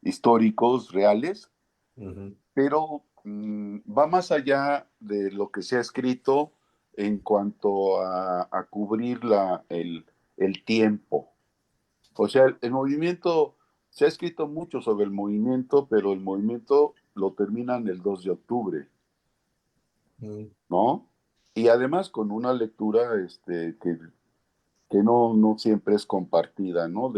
históricos reales, Ujú, pero va más allá de lo que se ha escrito en cuanto a cubrir el tiempo. O sea, el movimiento, se ha escrito mucho sobre el movimiento, pero el movimiento lo terminan el 2 de octubre, ujú, ¿no? Y además con una lectura que no siempre es compartida, ¿no?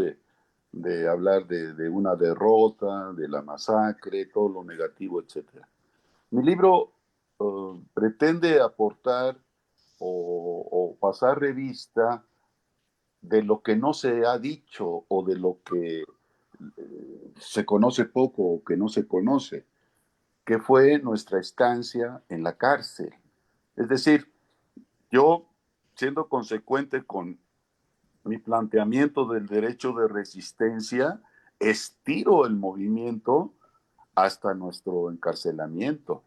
De hablar de una derrota, de la masacre, todo lo negativo, etcétera. Mi libro pretende aportar o pasar revista de lo que no se ha dicho o de lo que se conoce poco o que no se conoce, que fue nuestra estancia en la cárcel. Es decir, yo, siendo consecuente con mi planteamiento del derecho de resistencia, estiro el movimiento hasta nuestro encarcelamiento,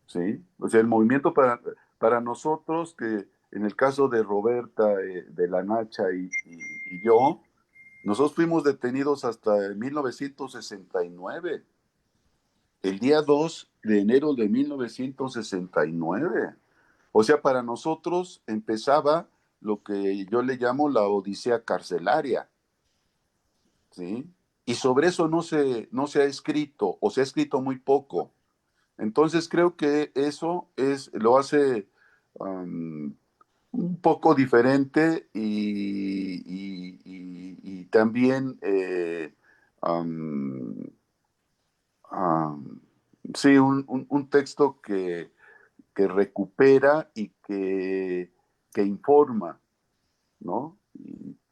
¿sí? O sea, el movimiento para nosotros, que en el caso de Roberta, de la Nacha y yo, nosotros fuimos detenidos hasta 1969, el día 2 de enero de 1969. O sea, para nosotros empezaba lo que yo le llamo la odisea carcelaria, ¿sí? Y sobre eso no se ha escrito, o se ha escrito muy poco. Entonces creo que eso lo hace un poco diferente y también um, um, sí, un texto que recupera y que informa, ¿no?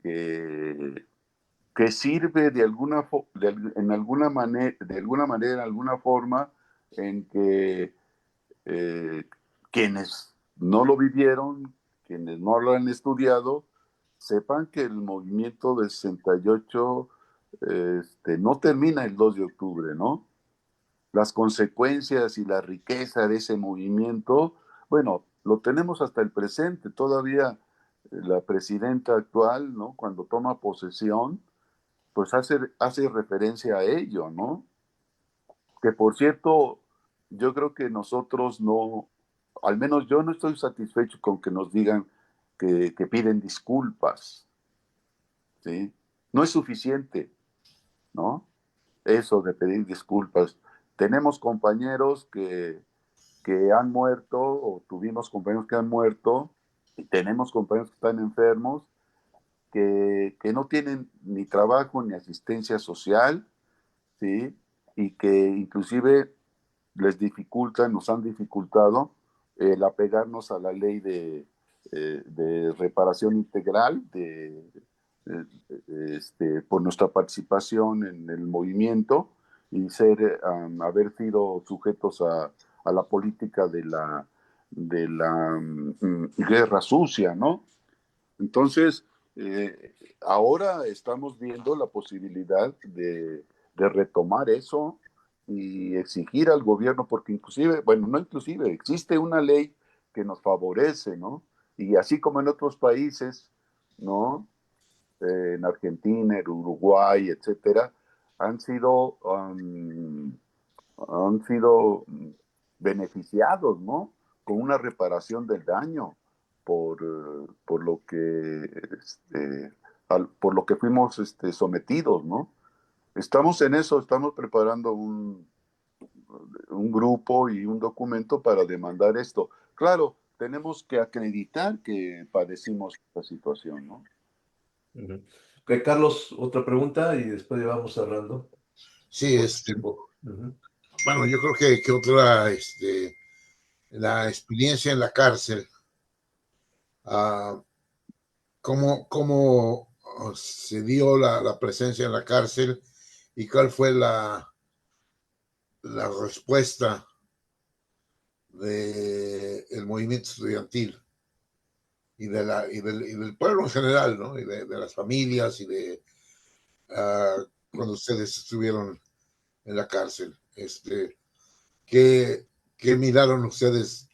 Y que sirve de alguna manera, alguna forma, en que quienes no lo vivieron, quienes no lo han estudiado, sepan que el movimiento del 68 no termina el 2 de octubre, ¿no? Las consecuencias y la riqueza de ese movimiento, bueno, lo tenemos hasta el presente. Todavía la presidenta actual, ¿no? Cuando toma posesión, pues hace referencia a ello, ¿no? Que por cierto, yo creo que nosotros no, al menos yo no estoy satisfecho con que nos digan que piden disculpas, ¿sí? No es suficiente, ¿no? Eso de pedir disculpas. Tenemos compañeros que han muerto, o tuvimos compañeros que han muerto, y tenemos compañeros que están enfermos, que no tienen ni trabajo ni asistencia social, ¿sí? Y que inclusive nos han dificultado el apegarnos a la ley de reparación integral por nuestra participación en el movimiento y haber sido sujetos a la política de la guerra sucia, ¿no? Entonces, ahora estamos viendo la posibilidad de retomar eso y exigir al gobierno, porque inclusive, bueno, no inclusive, existe una ley que nos favorece, ¿no? Y así como en otros países, ¿no? En Argentina, en Uruguay, etcétera, han sido, um, han sido beneficiados, ¿no? Con una reparación del daño por lo que, por lo que fuimos sometidos, ¿no? Estamos en eso, estamos preparando un grupo y un documento para demandar esto. Claro, tenemos que acreditar que padecimos esta situación, ¿no? ujú. Ok, Carlos, otra pregunta y después ya vamos cerrando Sí, por el tiempo. Ujú. Bueno, yo creo que otra, la experiencia en la cárcel, uh, cómo se dio la presencia en la cárcel y cuál fue la respuesta del movimiento estudiantil y del pueblo en general, ¿no? Y de las familias y cuando ustedes estuvieron en la cárcel. ¿Qué, qué miraron ustedes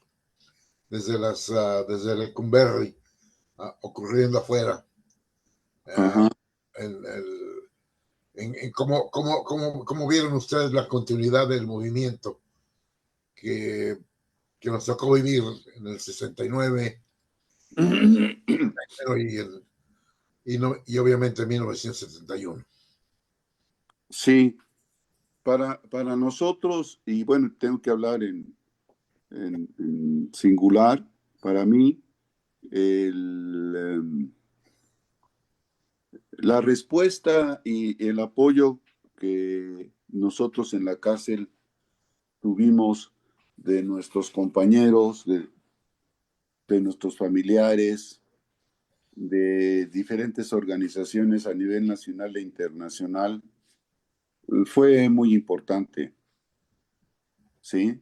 desde Lecumberri ocurriendo afuera? Ajá. El, el, cómo vieron ustedes la continuidad del movimiento que, que nos tocó vivir en el 69 y, y obviamente en 1971? Sí, para nosotros, y bueno, tengo que hablar en singular, para mí, el, la respuesta y el apoyo que nosotros en la cárcel tuvimos de nuestros compañeros, de nuestros familiares, de diferentes organizaciones a nivel nacional e internacional, fue muy importante, ¿sí?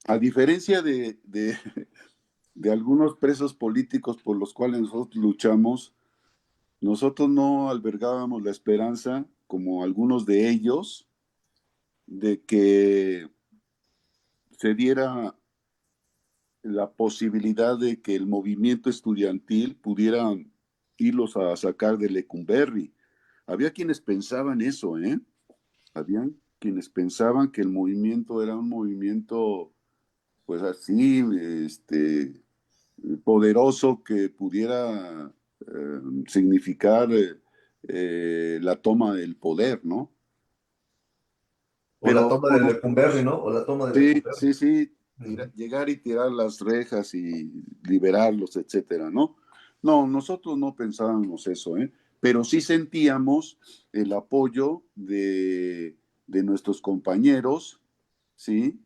A diferencia de algunos presos políticos por los cuales nosotros luchamos, nosotros no albergábamos la esperanza, como algunos de ellos, de que se diera la posibilidad de que el movimiento estudiantil pudiera irlos a sacar de Lecumberri. Había quienes pensaban eso, ¿eh? Habían quienes pensaban que el movimiento era un movimiento, pues así, poderoso que pudiera significar la toma del poder, ¿no? O la Pero toma de Lecumberri, ¿no? O la toma de sí, Lecumberri. sí, sí, Ujú. llegar y tirar las rejas y liberarlos, etcétera, ¿no? No, nosotros no pensábamos eso, ¿eh? Pero sí sentíamos el apoyo de nuestros compañeros, ¿sí?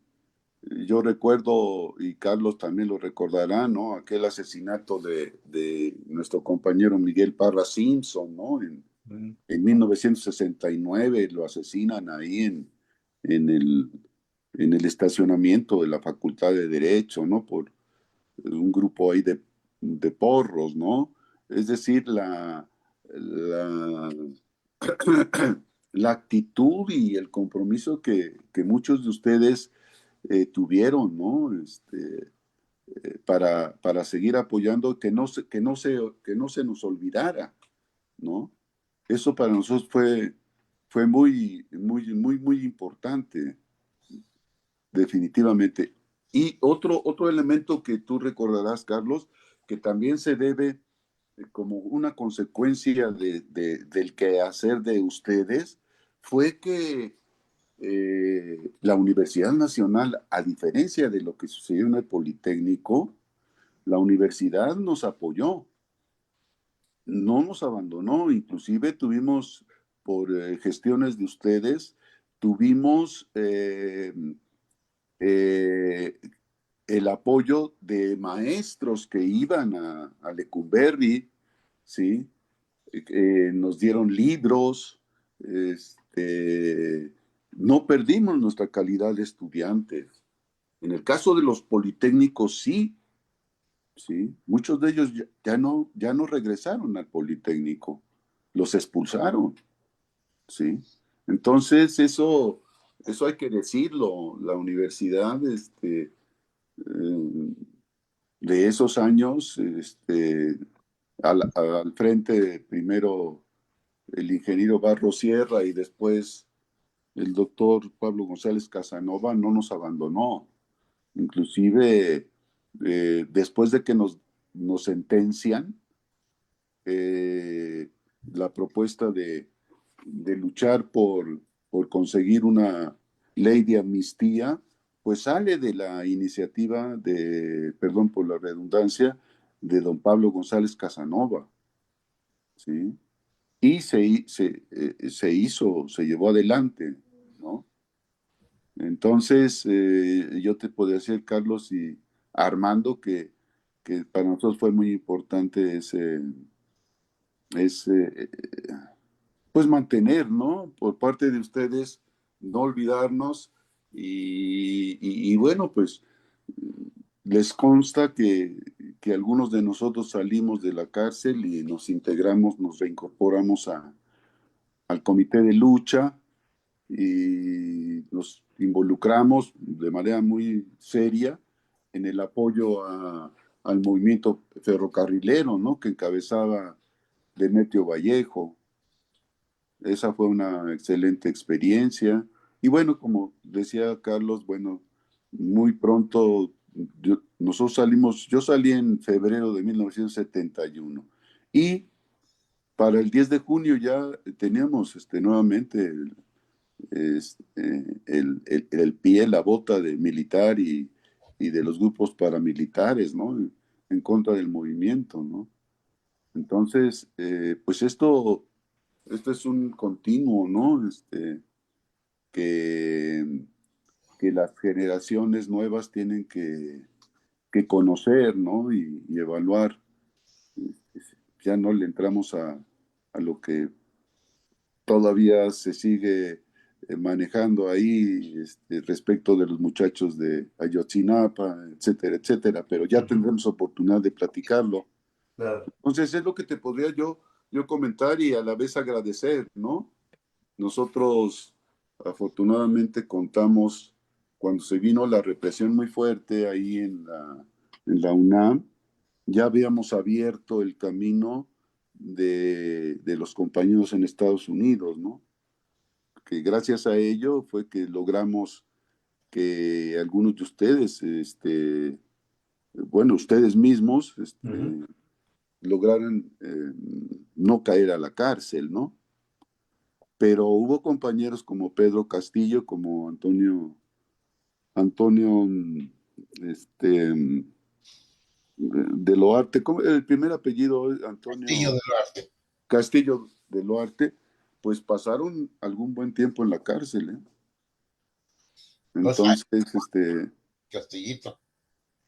Yo recuerdo, y Carlos también lo recordará, ¿no? Aquel asesinato de nuestro compañero Miguel Parra Simpson, ¿no? Ujú. En 1969 lo asesinan ahí en el, en el estacionamiento de la Facultad de Derecho, ¿no? Por un grupo ahí de porros, ¿no? Es decir, la, la actitud y el compromiso que muchos de ustedes tuvieron, ¿no? Para seguir apoyando, que no se nos olvidara, ¿no? Eso para nosotros fue muy importante, definitivamente. Y otro elemento que tú recordarás, Carlos, que también se debe como una consecuencia del quehacer de ustedes, fue que la Universidad Nacional, a diferencia de lo que sucedió en el Politécnico, la universidad nos apoyó, no nos abandonó, inclusive tuvimos, por gestiones de ustedes, tuvimos eh, el apoyo de maestros que iban a Lecumberri, ¿sí? Nos dieron libros, no perdimos nuestra calidad de estudiantes. En el caso de los politécnicos, sí, sí, muchos de ellos ya no regresaron al Politécnico, los expulsaron, sí. Entonces, eso hay que decirlo, la universidad, de esos años, al frente primero el ingeniero Barro Sierra y después el doctor Pablo González Casanova no nos abandonó. Inclusive, después de que nos sentencian, eh, la propuesta de luchar por conseguir una ley de amnistía, pues sale de la iniciativa perdón por la redundancia, de don Pablo González Casanova, ¿sí? Y se llevó adelante. Entonces, yo te podría decir, Carlos y Armando, que para nosotros fue muy importante ese, pues mantener, ¿no? Por parte de ustedes, no olvidarnos y bueno, pues les consta que algunos de nosotros salimos de la cárcel y nos integramos, nos reincorporamos al comité de lucha y nos involucramos de manera muy seria en el apoyo al movimiento ferrocarrilero, ¿no? Que encabezaba Demetrio Vallejo. Esa fue una excelente experiencia. Y bueno, como decía Carlos, bueno, muy pronto nosotros salimos, yo salí en febrero de 1971 y para el 10 de junio ya teníamos nuevamente el pie, la bota de militar y de los grupos paramilitares, ¿no? En contra del movimiento, ¿no? Entonces, pues esto es un continuo, ¿no? Que, que las generaciones nuevas tienen que conocer, ¿no? Y evaluar. Ya no le entramos a lo que todavía se sigue manejando ahí respecto de los muchachos de Ayotzinapa, etcétera, etcétera, pero ya Ujú, tendremos oportunidad de platicarlo. claro. Entonces es lo que te podría yo comentar y a la vez agradecer, ¿no? Nosotros afortunadamente contamos, cuando se vino la represión muy fuerte ahí en la UNAM, ya habíamos abierto el camino de los compañeros en Estados Unidos, ¿no? Que gracias a ello fue que logramos que algunos de ustedes, bueno, ustedes mismos, Ujú. lograran no caer a la cárcel, ¿no? Pero hubo compañeros como Pedro Castillo, como Antonio, de Loarte, el primer apellido es Castillo Antonio del Arte. Castillo de Loarte, pues pasaron algún buen tiempo en la cárcel, ¿eh? 2 años, Entonces, Castillito.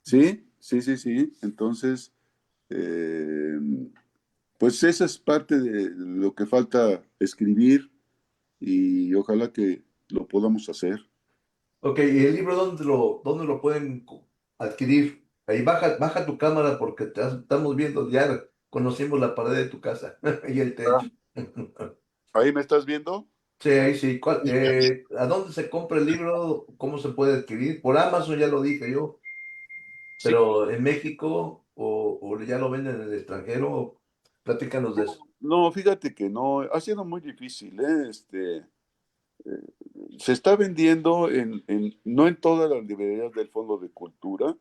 sí, sí, sí, sí. Entonces, eh, pues esa es parte de lo que falta escribir y ojalá que lo podamos hacer. Ok, ¿y el libro dónde lo pueden adquirir? Ahí baja tu cámara porque estamos viendo, ya conocimos la pared de tu casa y el techo. ¿Ahí me estás viendo? Sí, ahí sí. ¿A dónde se compra el libro? ¿Cómo se puede adquirir? Por Amazon ya lo dije yo, Sí. pero en México o ya lo venden en el extranjero, platícanos de eso. No, fíjate que no, ha sido muy difícil, ¿eh? Se está vendiendo no en todas las librerías del Fondo de Cultura,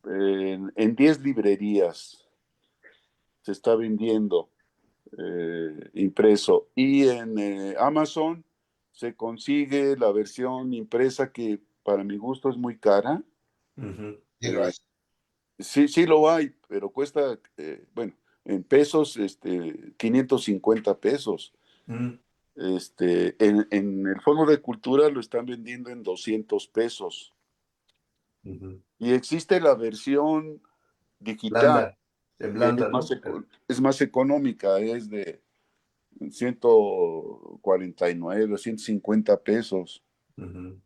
en 10 librerías se está vendiendo impreso y en Amazon se consigue la versión impresa que para mi gusto es muy cara. Ujú. Y lo hace. Sí, sí lo hay, pero cuesta, bueno, en pesos, 550 pesos. Mm, En el Fondo de Cultura lo están vendiendo en 200 pesos. ujú. Y existe la versión digital, Blanda, en que blanda, ¿no? es más económica, es de 149 o 150 pesos. Ujú.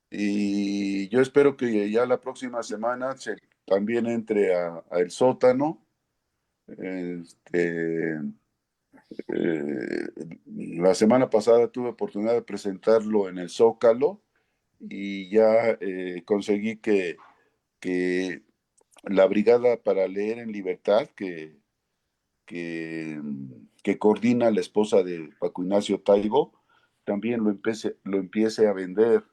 Y yo espero que ya la próxima semana también entre a El Sótano. Este, eh, la semana pasada tuve oportunidad de presentarlo en el Zócalo y ya conseguí que la Brigada para Leer en Libertad, que, que coordina la esposa de Paco Ignacio Taibo, también lo empiece a vender.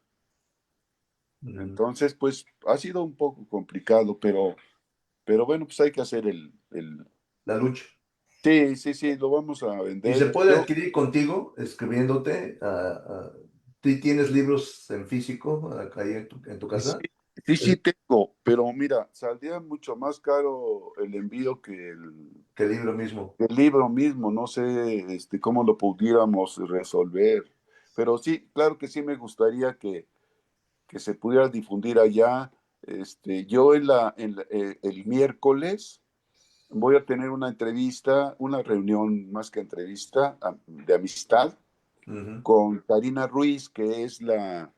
Ujú. Entonces, pues ha sido un poco complicado, pero bueno, pues hay que hacer La lucha. Sí, sí, sí, lo vamos a ¿Y se vender. puede adquirir contigo, escribiéndote? ¿Tú tienes libros en físico acá ahí en tu Sí, casa? sí, sí Es- tengo, pero mira, saldría mucho más caro el envío Que el libro mismo. el libro mismo. No sé, cómo lo pudiéramos resolver. Pero sí, claro que sí me gustaría que se pudiera difundir allá. Yo el miércoles voy a tener una entrevista, una reunión más que entrevista, de amistad Ujú, con Karina Ruiz, que es la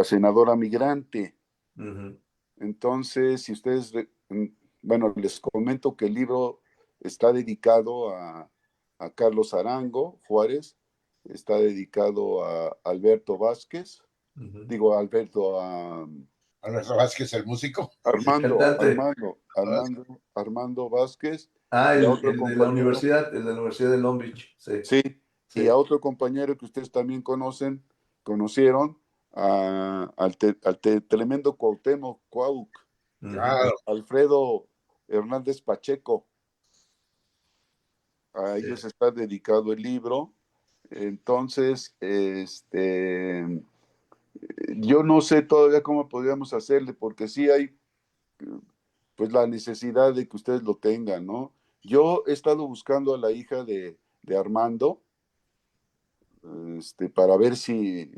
senadora migrante. ujú, Entonces, si ustedes, bueno, les comento que el libro está dedicado a Carlos Arango Juárez, está dedicado a Alberto Vázquez, ujú. digo Alberto, a Alberto Vázquez, el músico. El cantante. Armando Vázquez, Ah, y a otro el de la compañero, universidad, el de la Universidad de Long Beach. Sí, sí, y a sí. otro compañero que ustedes también conocieron, al tremendo Cuauhtémoc Cuauc, Ujú, Claro, Alfredo Hernández Pacheco. A sí. ellos está dedicado el libro. Entonces, yo no sé todavía cómo podríamos hacerle, porque sí hay pues la necesidad de que ustedes lo tengan, ¿no? Yo he estado buscando a la hija de Armando, para ver si,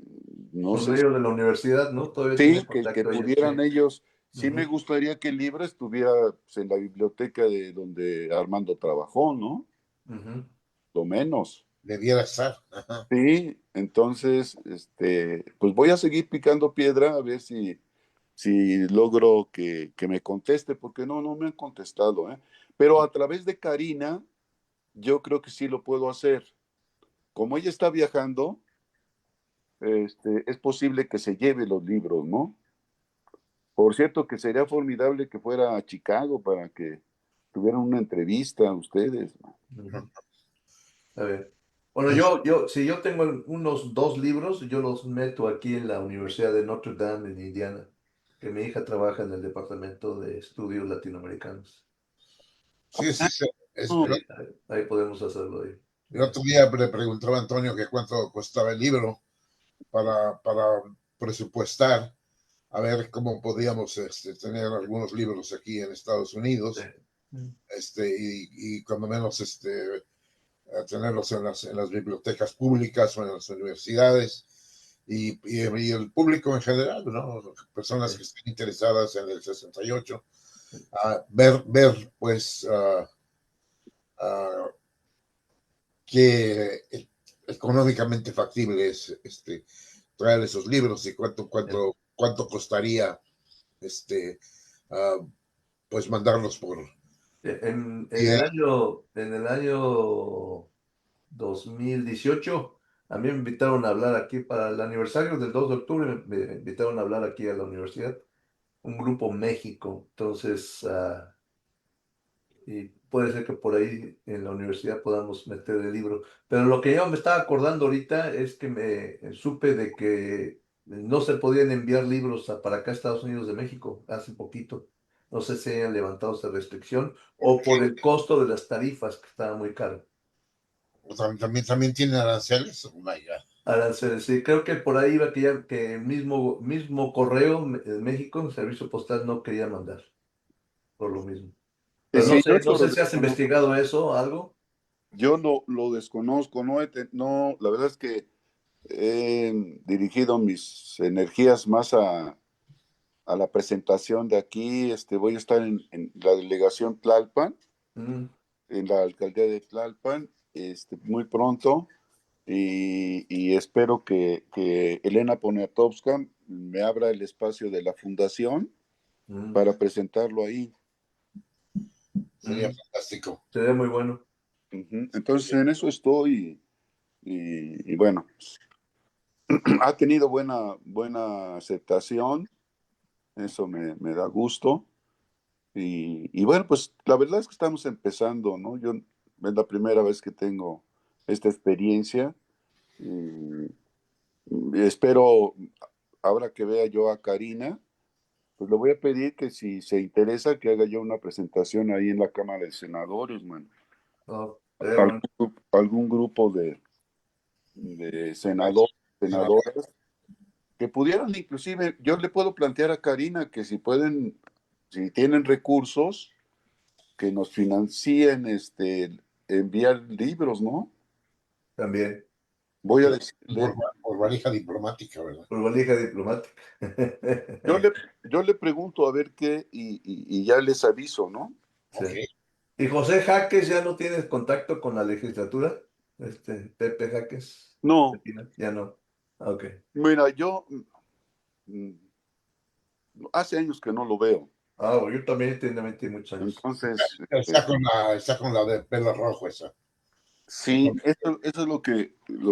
no Por sé, medio de la universidad, ¿no? Todavía tiene sí, que contacto ellos, sí. pudieran ellos, sí me Ujú, gustaría que el libro estuviera pues, en la biblioteca de donde Armando trabajó, ¿no? ujú. Lo menos. debiera estar. Ajá. Sí, entonces, pues voy a seguir picando piedra a ver si logro que me conteste, porque no me han contestado, ¿eh? Pero a través de Karina, yo creo que sí lo puedo hacer. Como ella está viajando, es posible que se lleve los libros, ¿no? Por cierto, que sería formidable que fuera a Chicago para que tuvieran una entrevista a ustedes, ¿no? Ujú. A ver. Bueno, Es- si yo tengo unos dos libros, yo los meto aquí en la Universidad de Notre Dame en Indiana, que mi hija trabaja en el Departamento de Estudios Latinoamericanos. sí, sí, sí. No, Ahí podemos hacerlo ahí. El otro día le preguntaba a Antonio que cuánto costaba el libro para presupuestar, a ver cómo podíamos tener algunos libros aquí en Estados Sí. Unidos, y cuando menos a tenerlos en las bibliotecas públicas o en las universidades y el público en general, ¿no? Personas Sí. que estén interesadas en el 68, ver pues uh, que económicamente factible es traer esos libros y Sí. cuánto costaría este, uh, pues mandarlos por. En el año 2018, a mí me invitaron a hablar aquí para el aniversario del 2 de octubre, me invitaron a hablar aquí a la universidad, un grupo México. Entonces, y puede ser que por ahí en la universidad podamos meter el libro. Pero lo que yo me estaba acordando ahorita es que me supe de que no se podían enviar libros para acá a Estados Unidos de México hace poquito. No sé si hayan levantado esa restricción o por el costo de las tarifas que estaba muy caro. También tienen aranceles. Oh my God. Aranceles, sí, creo que por ahí iba que ya que el mismo correo en México, el servicio postal no quería mandar, por lo mismo. Pero sí, yo no eso lo sé si has desconozco. investigado eso o algo. Yo lo desconozco, no, la verdad es que he dirigido mis energías más a la presentación de aquí. Voy a estar en la delegación Tlalpan, Mm, en la alcaldía de Tlalpan, muy pronto, y espero que Elena Poniatowska me abra el espacio de la fundación mm, para presentarlo ahí. Sería mm. fantástico. Sería muy bueno. Ujú. Entonces, en eso estoy, y bueno, ha tenido buena aceptación, eso me da gusto. Y bueno, pues la verdad es que estamos empezando, ¿no? Es la primera vez que tengo esta experiencia. Y espero, ahora que vea yo a Karina, pues le voy a pedir que si se interesa, que haga yo una presentación ahí en la Cámara de Senadores, man. Oh, sería bueno. Algún grupo de senadoras, que pudieran inclusive, yo le puedo plantear a Karina que si pueden, si tienen recursos, que nos financien enviar libros, ¿no? También. Voy a decirle, por valija diplomática, ¿verdad? Por valija diplomática. yo le pregunto a ver qué y ya les aviso, ¿no? Sí. Ok. ¿Y José Jaques ya no tienes contacto con la legislatura? Pepe Jaques. No, Ya no. Ah, ok. mira, yo mm, hace años que no lo veo. Ah, bueno, yo también tengo muchos años. Entonces, Está con la de pelo rojo esa. sí, eso es lo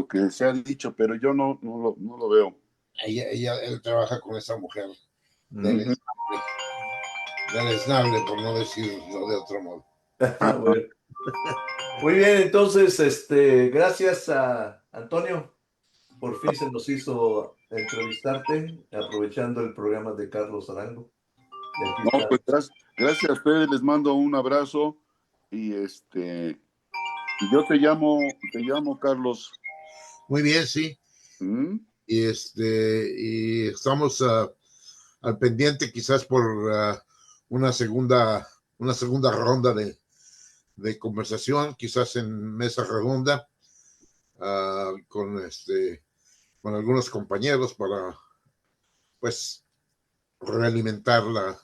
que se ha dicho, pero yo no lo veo. Él trabaja con esa mujer Mm. deleznable, por no decirlo de otro modo. Ah, bueno. Muy bien, entonces, gracias a Antonio. Por fin se nos hizo entrevistarte, aprovechando el programa de Carlos Arango. Y aquí No, está. pues gracias a ustedes, les mando un abrazo y yo te llamo Carlos. Muy bien, sí. ¿Mm? Y estamos al pendiente quizás por una segunda ronda de conversación, quizás en mesa redonda, con algunos compañeros para pues realimentar la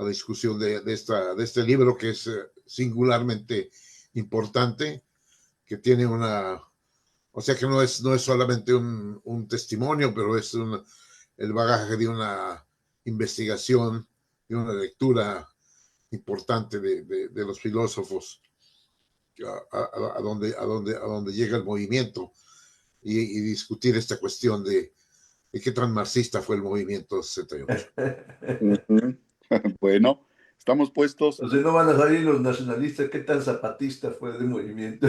discusión de este libro que es singularmente importante, que tiene o sea que no es solamente un testimonio, pero es el bagaje de una investigación, de una lectura importante de los filósofos a donde llega el movimiento y discutir esta cuestión de qué tan marxista fue el movimiento 68. Ujú. Bueno, estamos puestos. O sea, no van a salir los nacionalistas. ¿Qué tan zapatista fue el movimiento?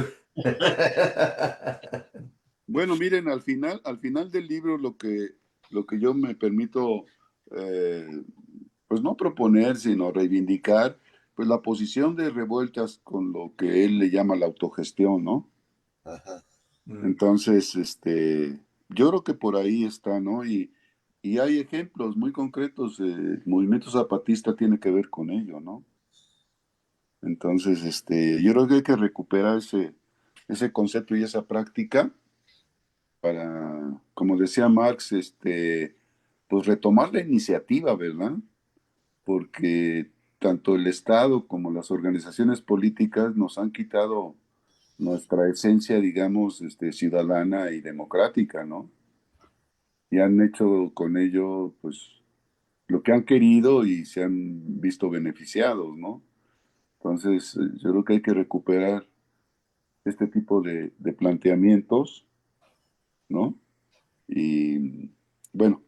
Bueno, miren, al final del libro lo que yo me permito, pues no proponer, sino reivindicar, pues la posición de Revueltas con lo que él le llama la autogestión, ¿no? Ajá. Entonces, yo creo que por ahí está, ¿no? Y hay ejemplos muy concretos, el movimiento zapatista tiene que ver con ello, ¿no? Entonces, yo creo que hay que recuperar ese concepto y esa práctica para, como decía Marx, pues retomar la iniciativa, ¿verdad? Porque tanto el Estado como las organizaciones políticas nos han quitado nuestra esencia, digamos, ciudadana y democrática, ¿no? Y han hecho con ello, pues, lo que han querido y se han visto beneficiados, ¿no? Entonces, yo creo que hay que recuperar este tipo de planteamientos, ¿no? Y bueno,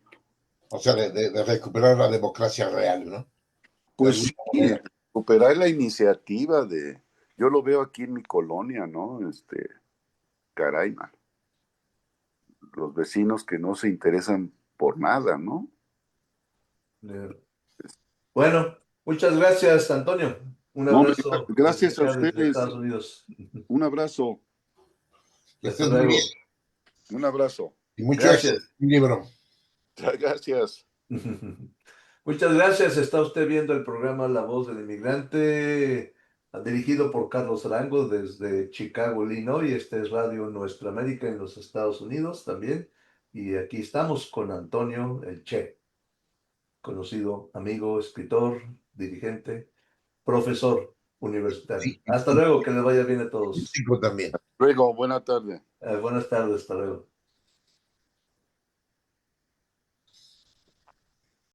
O sea, de recuperar la democracia real, ¿no? De pues alguna sí, manera. recuperar la iniciativa yo lo veo aquí en mi colonia, ¿no? Caray, man, los vecinos que no se interesan por nada, ¿no? Bueno, muchas gracias, Antonio. Un No, hombre, abrazo desde gracias a acá, desde ustedes. Estados Unidos. Un abrazo, Que Hasta estés muy bien luego. un abrazo. y mucho éxito Gracias. en el libro. Gracias. Muchas gracias. Está usted viendo el programa La Voz del Inmigrante, dirigido por Carlos Arango desde Chicago, Illinois. Este es Radio Nuestra América en los Estados Unidos también. Y aquí estamos con Antonio El Che, conocido amigo, escritor, dirigente, profesor universitario. Sí, Hasta luego, que les vaya bien a todos. y también. Luego, buena tarde. Buenas tardes, hasta luego.